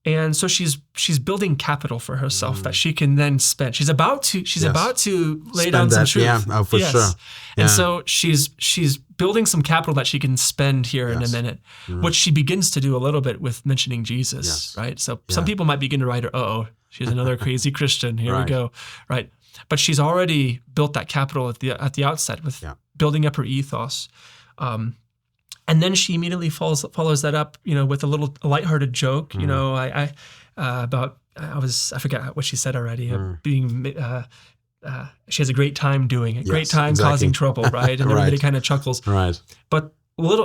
And so she's building capital for herself that she can then spend. She's about to lay down some truth. Yeah, for sure. Yeah. And so she's building some capital that she can spend here in a minute, which she begins to do a little bit with mentioning Jesus, right? So some people might begin to write her, uh-oh, she's another crazy Christian. Here we go, right? But she's already built that capital at the outset with building up her ethos. And then she immediately follows that up, with a lighthearted joke. I forget what she said already. She has a great time doing it, great time causing trouble, right? And everybody kind of chuckles, right? But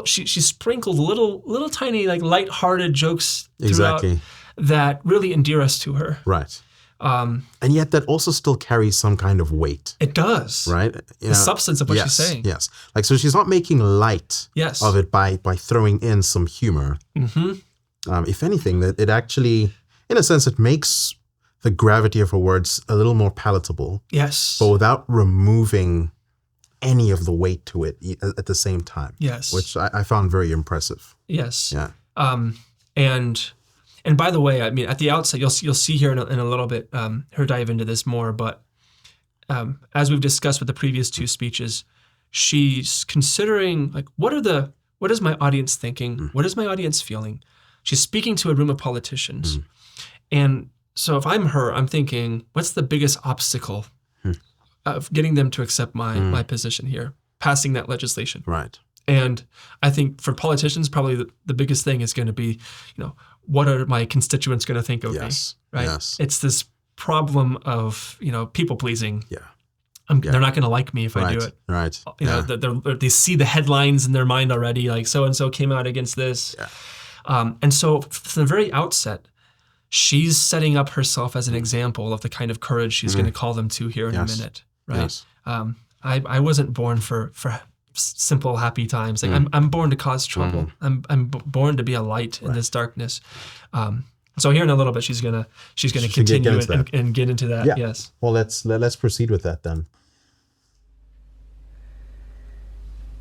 she sprinkled little tiny, like, lighthearted jokes throughout that really endear us to her, right? And yet that also still carries some kind of weight. It does. Right? The substance of what she's saying. Yes. Like, so she's not making light of it by throwing in some humor. If anything, that it actually, in a sense, it makes the gravity of her words a little more palatable. Yes. But without removing any of the weight to it at the same time. Yes. Which I found very impressive. Yes. Yeah. And by the way, I mean, at the outset, you'll see here in a little bit her dive into this more. But as we've discussed with the previous two speeches, she's considering, like, what is my audience thinking? What is my audience feeling? She's speaking to a room of politicians, and so if I'm her, I'm thinking, what's the biggest obstacle of getting them to accept my position here, passing that legislation? Right. And I think for politicians, probably the biggest thing is going to be, what are my constituents going to think of me? Right? Yes. It's this problem of, people pleasing. Yeah. They're not going to like me if I do it. Right. They see the headlines in their mind already, like, so-and-so came out against this. Yeah. And so from the very outset, she's setting up herself as an example of the kind of courage she's going to call them to here in a minute. Right. Yes. I wasn't born for simple, happy times. Like, I'm born to cause trouble. I'm born to be a light in this darkness. So here in a little bit, she's gonna continue and get into that. Yeah. Yes. Well, let's proceed with that then.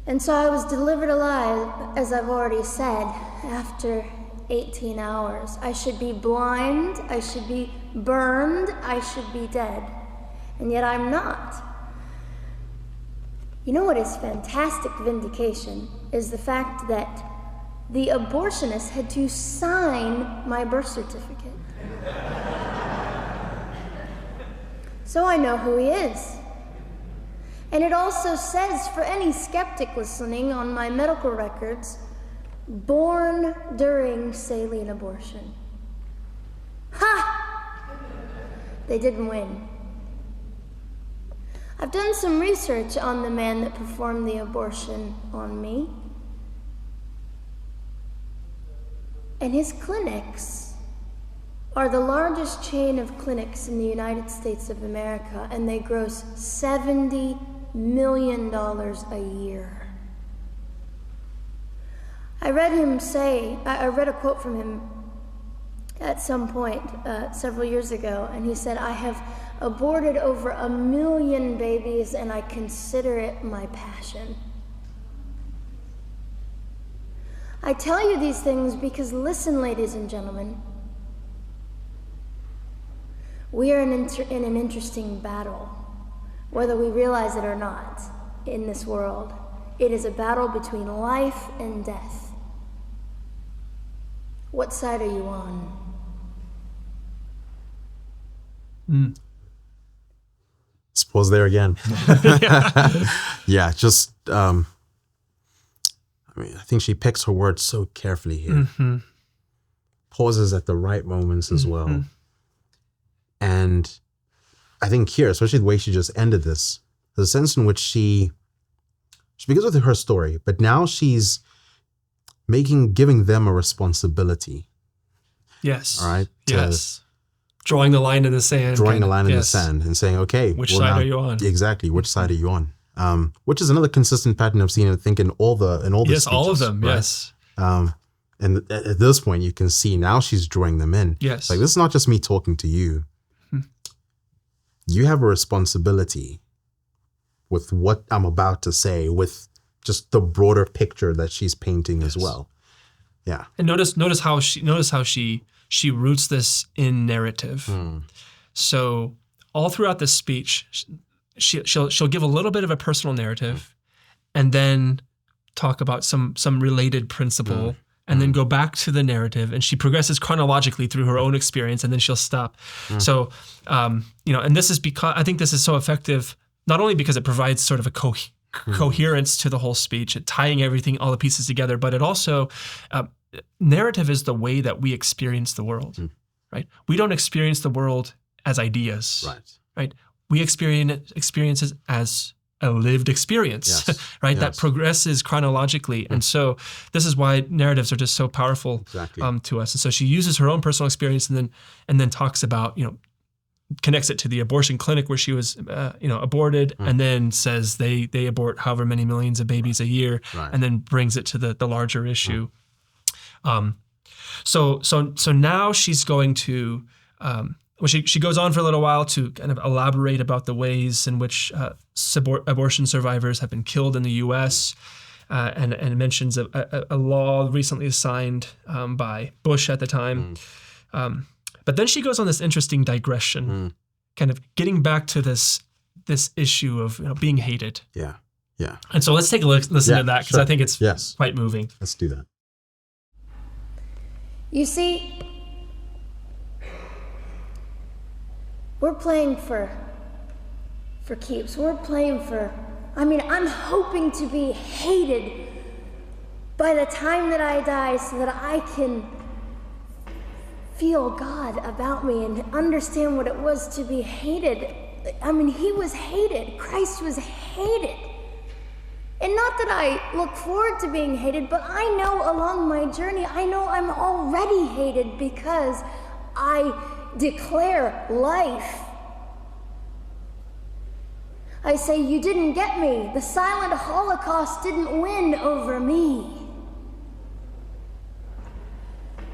And so I was delivered alive, as I've already said, after 18 hours. I should be blind, I should be burned, I should be dead. And yet I'm not. You know what is fantastic vindication is the fact that the abortionist had to sign my birth certificate. So I know who he is. And it also says, for any skeptic listening, on my medical records, born during saline abortion. Ha! They didn't win. I've done some research on the man that performed the abortion on me. And his clinics are the largest chain of clinics in the United States of America, and they gross $70 million a year. I read a quote from him at some point several years ago, and he said, "I have aborted over 1 million babies, and I consider it my passion." I tell you these things because, listen, ladies and gentlemen, we are in an interesting battle, whether we realize it or not, in this world. It is a battle between life and death. What side are you on? Let's pause there again. Yeah, just, I think she picks her words so carefully here. Pauses at the right moments as well. And I think here, especially the way she just ended this, there's a sense in which she begins with her story, but now she's giving them a responsibility. Yes. All right. Yes. Drawing the line in the sand. Drawing a line in the sand and saying, okay. Which side are you on? Exactly. Which side are you on? Which is another consistent pattern I've seen, I think, in all the Yes, speeches, all of them. Right? Yes. And at this point, you can see now she's drawing them in. Yes. It's like, this is not just me talking to you. You have a responsibility with what I'm about to say, with just the broader picture that she's painting as well. Yeah. And notice how she roots this in narrative. So all throughout this speech, she'll give a little bit of a personal narrative, and then talk about some related principle, and then go back to the narrative, and she progresses chronologically through her own experience, and then she'll stop. So, and this is because I think this is so effective, not only because it provides sort of a coherence to the whole speech, tying all the pieces together, but it also, narrative is the way that we experience the world, right? We don't experience the world as ideas, right? We experience it as a lived experience, right? Yes. That progresses chronologically. And so this is why narratives are just so powerful to us. And so she uses her own personal experience and then talks about, connects it to the abortion clinic where she was, aborted, and then says they abort however many millions of babies a year, and then brings it to the larger issue. So now she's going to, she goes on for a little while to kind of elaborate about the ways in which abortion survivors have been killed in the U.S., and mentions a law recently signed by Bush at the time. But then she goes on this interesting digression, kind of getting back to this issue of being hated. Yeah. And so let's take a listen to that, because I think it's quite moving. Let's do that. You see, we're playing for keeps. We're playing I'm hoping to be hated by the time that I die so that I can feel God about me and understand what it was to be hated. He was hated. Christ was hated. And not that I look forward to being hated, but I know along my journey, I know I'm already hated because I declare life. I say, you didn't get me. The silent Holocaust didn't win over me.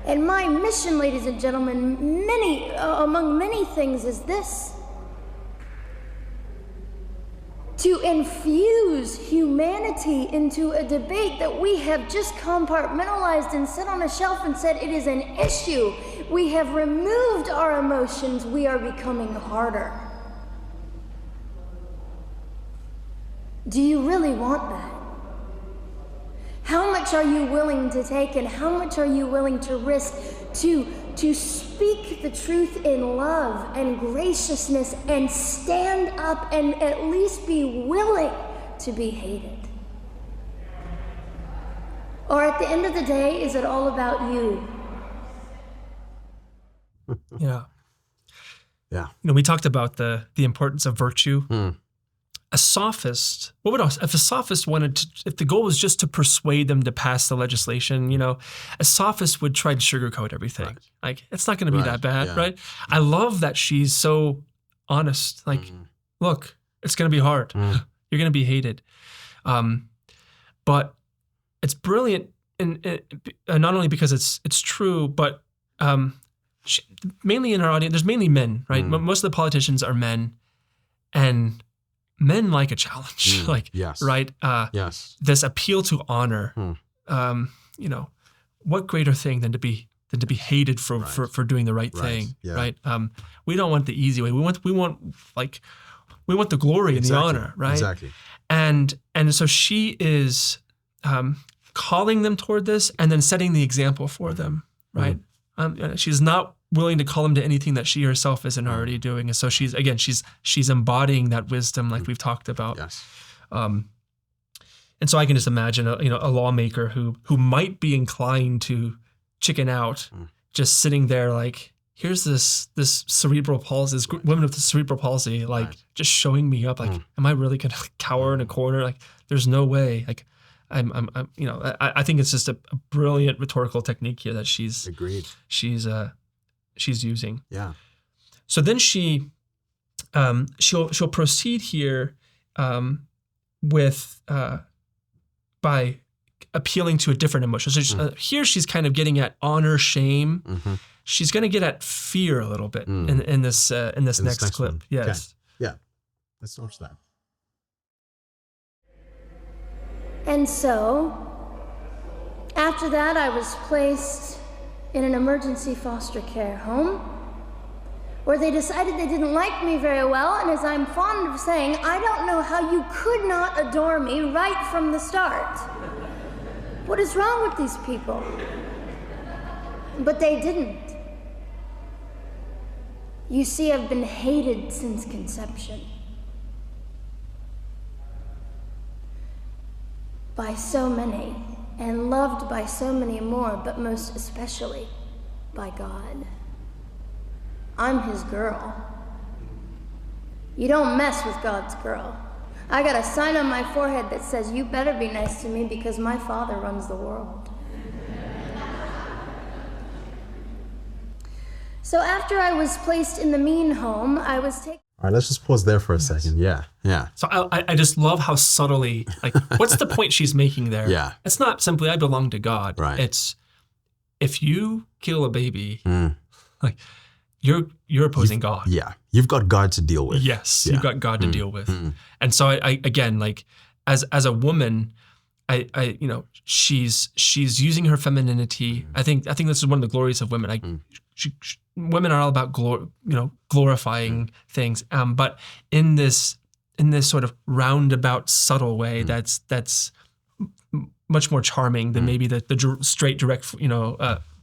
And my mission, ladies and gentlemen, among many things, is this: to infuse humanity into a debate that we have just compartmentalized and set on a shelf and said it is an issue. We have removed our emotions. We are becoming harder. Do you really want that? How much are you willing to take, and how much are you willing to risk to speak the truth in love and graciousness and stand up and at least be willing to be hated? Or at the end of the day, is it all about you? Yeah. We talked about the importance of virtue. A sophist, if a sophist if the goal was just to persuade them to pass the legislation, a sophist would try to sugarcoat everything. Right. Like, it's not going to be that bad, right? I love that she's so honest. Like, look, it's going to be hard. You're going to be hated. But it's brilliant, and not only because it's true, but mainly in our audience, there's mainly men, right? Most of the politicians are men, and men like a challenge, right? This appeal to honor. What greater thing than to be hated for doing the right thing, right? We don't want the easy way. We want the glory and the honor, right? Exactly. And so she is calling them toward this, and then setting the example for them, right? She's not willing to call him to anything that she herself isn't already doing. And so she's embodying that wisdom like we've talked about. Yes. And so I can just imagine a lawmaker who might be inclined to chicken out, just sitting there like, here's this cerebral palsy, this woman with the cerebral palsy, like just showing me up. Like, am I really gonna cower in a corner? Like, there's no way. Like, I think it's just a brilliant rhetorical technique here that she's using. Yeah. So then she'll proceed here with by appealing to a different emotion. So here she's kind of getting at honor, shame. Mm-hmm. She's going to get at fear a little bit in this next clip. One. Yes. Okay. Yeah. Let's watch that. And so, after that, I was placed in an emergency foster care home where they decided they didn't like me very well, and as I'm fond of saying, I don't know how you could not adore me right from the start. What is wrong with these people? But they didn't. You see, I've been hated since conception. By so many, and loved by so many more, but most especially by God. I'm his girl. You don't mess with God's girl. I got a sign on my forehead that says, you better be nice to me because my Father runs the world. So after I was placed in the mean home, I was taken... All right, let's just pause there for a second. Yeah. So I just love how subtly, like, what's the point she's making there? Yeah. It's not simply, I belong to God. Right. It's, if you kill a baby, like, you're opposing God. Yeah. You've got God to deal with. Yes, you've got God to deal with. And so I again, like, as a woman, I she's using her femininity. I think this is one of the glories of women. Women are all about glorifying things, but in this sort of roundabout, subtle way, that's much more charming than maybe the straight, direct,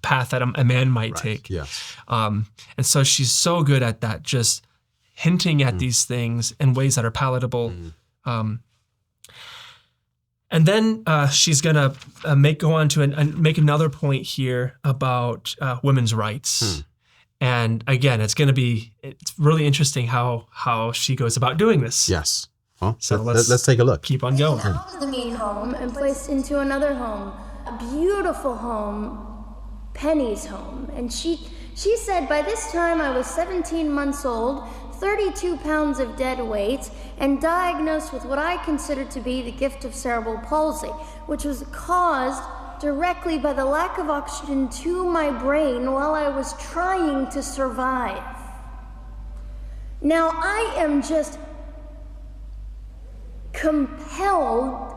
path that a man might take. Yes. And so she's so good at that, just hinting at these things in ways that are palatable. And then she's gonna go on to make another point here about women's rights. And again, it's really interesting how she goes about doing this. Yes. Well, so let's take a look. Keep on going. Out of the mean home and placed into another home, a beautiful home, Penny's home. And she said by this time I was 17 months old, 32 pounds of dead weight, and diagnosed with what I considered to be the gift of cerebral palsy, which was caused directly by the lack of oxygen to my brain while I was trying to survive. Now, I am just compelled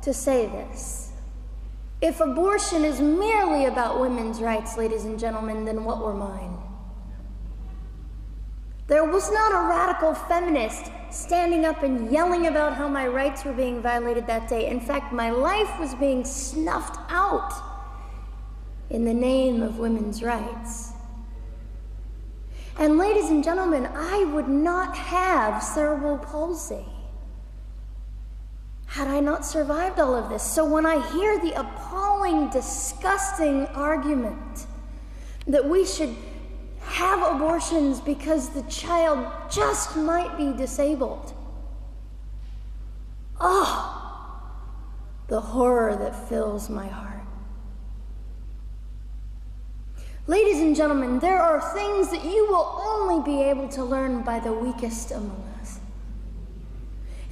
to say this. If abortion is merely about women's rights, ladies and gentlemen, then what were mine? There was not a radical feminist standing up and yelling about how my rights were being violated that day. In fact, my life was being snuffed out in the name of women's rights. And ladies and gentlemen, I would not have cerebral palsy had I not survived all of this. So when I hear the appalling, disgusting argument that we should have abortions because the child just might be disabled. Oh, the horror that fills my heart. Ladies and gentlemen, there are things that you will only be able to learn by the weakest among us.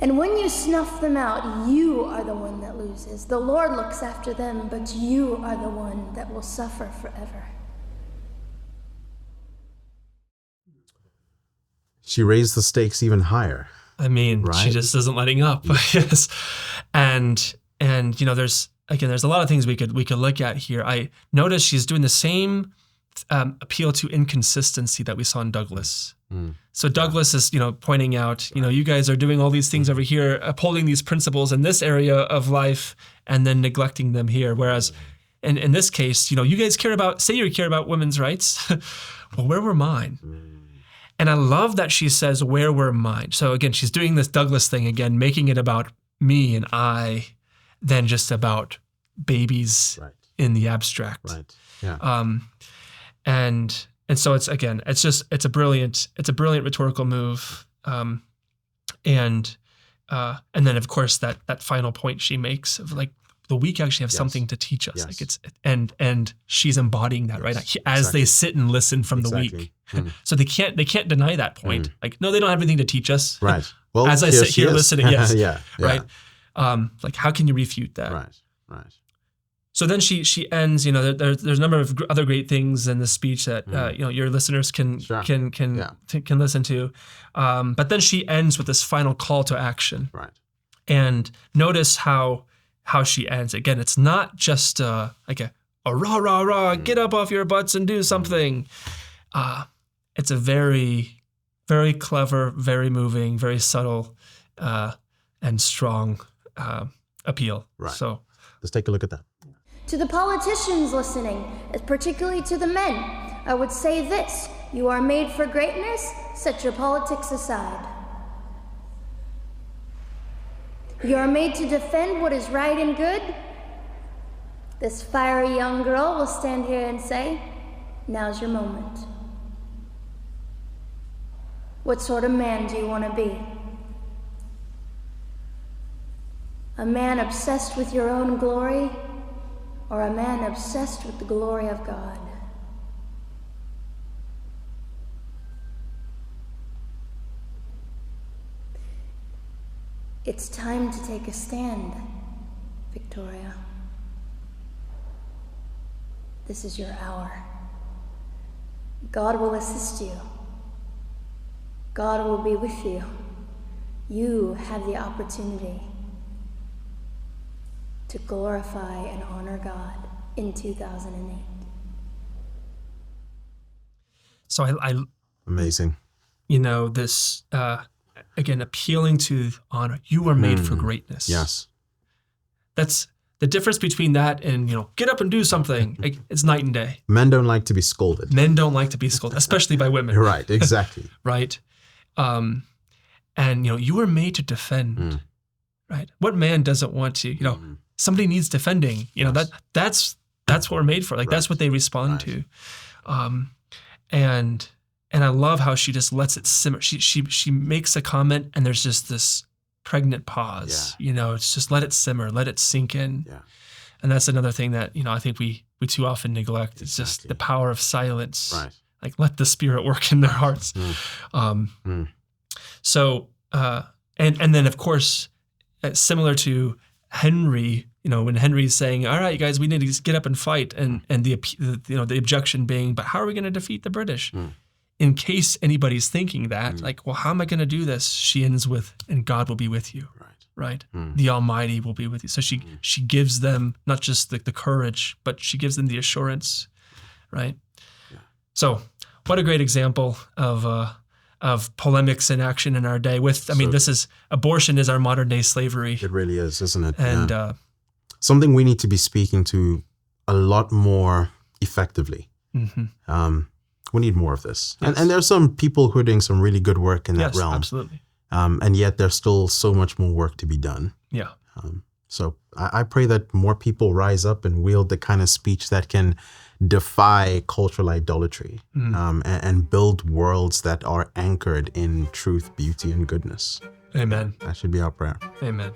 And when you snuff them out, you are the one that loses. The Lord looks after them, but you are the one that will suffer forever. She raised the stakes even higher. I mean, right? She just isn't letting up. Yes. And there's a lot of things we could look at here. I noticed she's doing the same appeal to inconsistency that we saw in Douglas. So Douglas is, pointing out, you guys are doing all these things over here, upholding these principles in this area of life and then neglecting them here. Whereas and in this case, you guys say you care about women's rights. Well, where were mine? And I love that she says, where were mine? So again, she's doing this Douglas thing again, making it about me and I, than just about babies in the abstract. Right. Yeah. And so it's a brilliant rhetorical move. And then of course that final point she makes of like the weak actually have something to teach us. Like and she's embodying that, right? As they sit and listen from the weak. So they can't deny that point. Like, no, they don't have anything to teach us. Right. Well, as I sit here listening, yes. Yeah. Right. Like, how can you refute that? Right. So then she ends. There's a number of other great things in the speech that your listeners can listen to. But then she ends with this final call to action. Right. And notice how she ends. Again, it's not just like a rah rah rah, get up off your butts and do something. It's a very, very clever, very moving, very subtle, and strong appeal. Right. So let's take a look at that. To the politicians listening, particularly to the men, I would say this: you are made for greatness, set your politics aside. You are made to defend what is right and good. This fiery young girl will stand here and say, now's your moment. What sort of man do you want to be? A man obsessed with your own glory, or a man obsessed with the glory of God? It's time to take a stand, Victoria. This is your hour. God will assist you. God will be with you. You have the opportunity to glorify and honor God in 2008. So I amazing. This again, appealing to honor. You are made for greatness. Yes. That's the difference between that and, get up and do something. Like, it's night and day. Men don't like to be scolded. Men don't like to be scolded, especially by women. Right, exactly. Right. And, you were made to defend, right? What man doesn't want to, somebody needs defending, Yes. that's what we're made for. Like, that's what they respond to. And I love how she just lets it simmer. She makes a comment and there's just this pregnant pause. Yeah. It's just let it simmer, let it sink in. Yeah. And that's another thing that, I think we too often neglect. It's just the power of silence. Right. Like, let the Spirit work in their hearts. So, and then of course, similar to Henry, when Henry's saying, all right, you guys, we need to get up and fight. And the objection being, but how are we going to defeat the British? In case anybody's thinking that, like, well, how am I going to do this? She ends with, and God will be with you, right? The Almighty will be with you. So she gives them not just the courage, but she gives them the assurance, right? Yeah. So what a great example of polemics in action in our day. Abortion is our modern day slavery. It really is, isn't it? And something we need to be speaking to a lot more effectively. We need more of this. Yes. And there's some people who are doing some really good work in that realm. Yes, absolutely. And yet there's still so much more work to be done. Yeah. So I pray that more people rise up and wield the kind of speech that can defy cultural idolatry and build worlds that are anchored in truth, beauty, and goodness. Amen. That should be our prayer. Amen.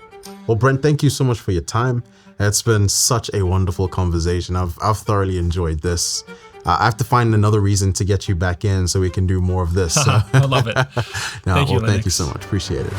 Well, Brent, thank you so much for your time. It's been such a wonderful conversation. I've thoroughly enjoyed this. I have to find another reason to get you back in so we can do more of this. I love it. Thank you so much. Appreciate it.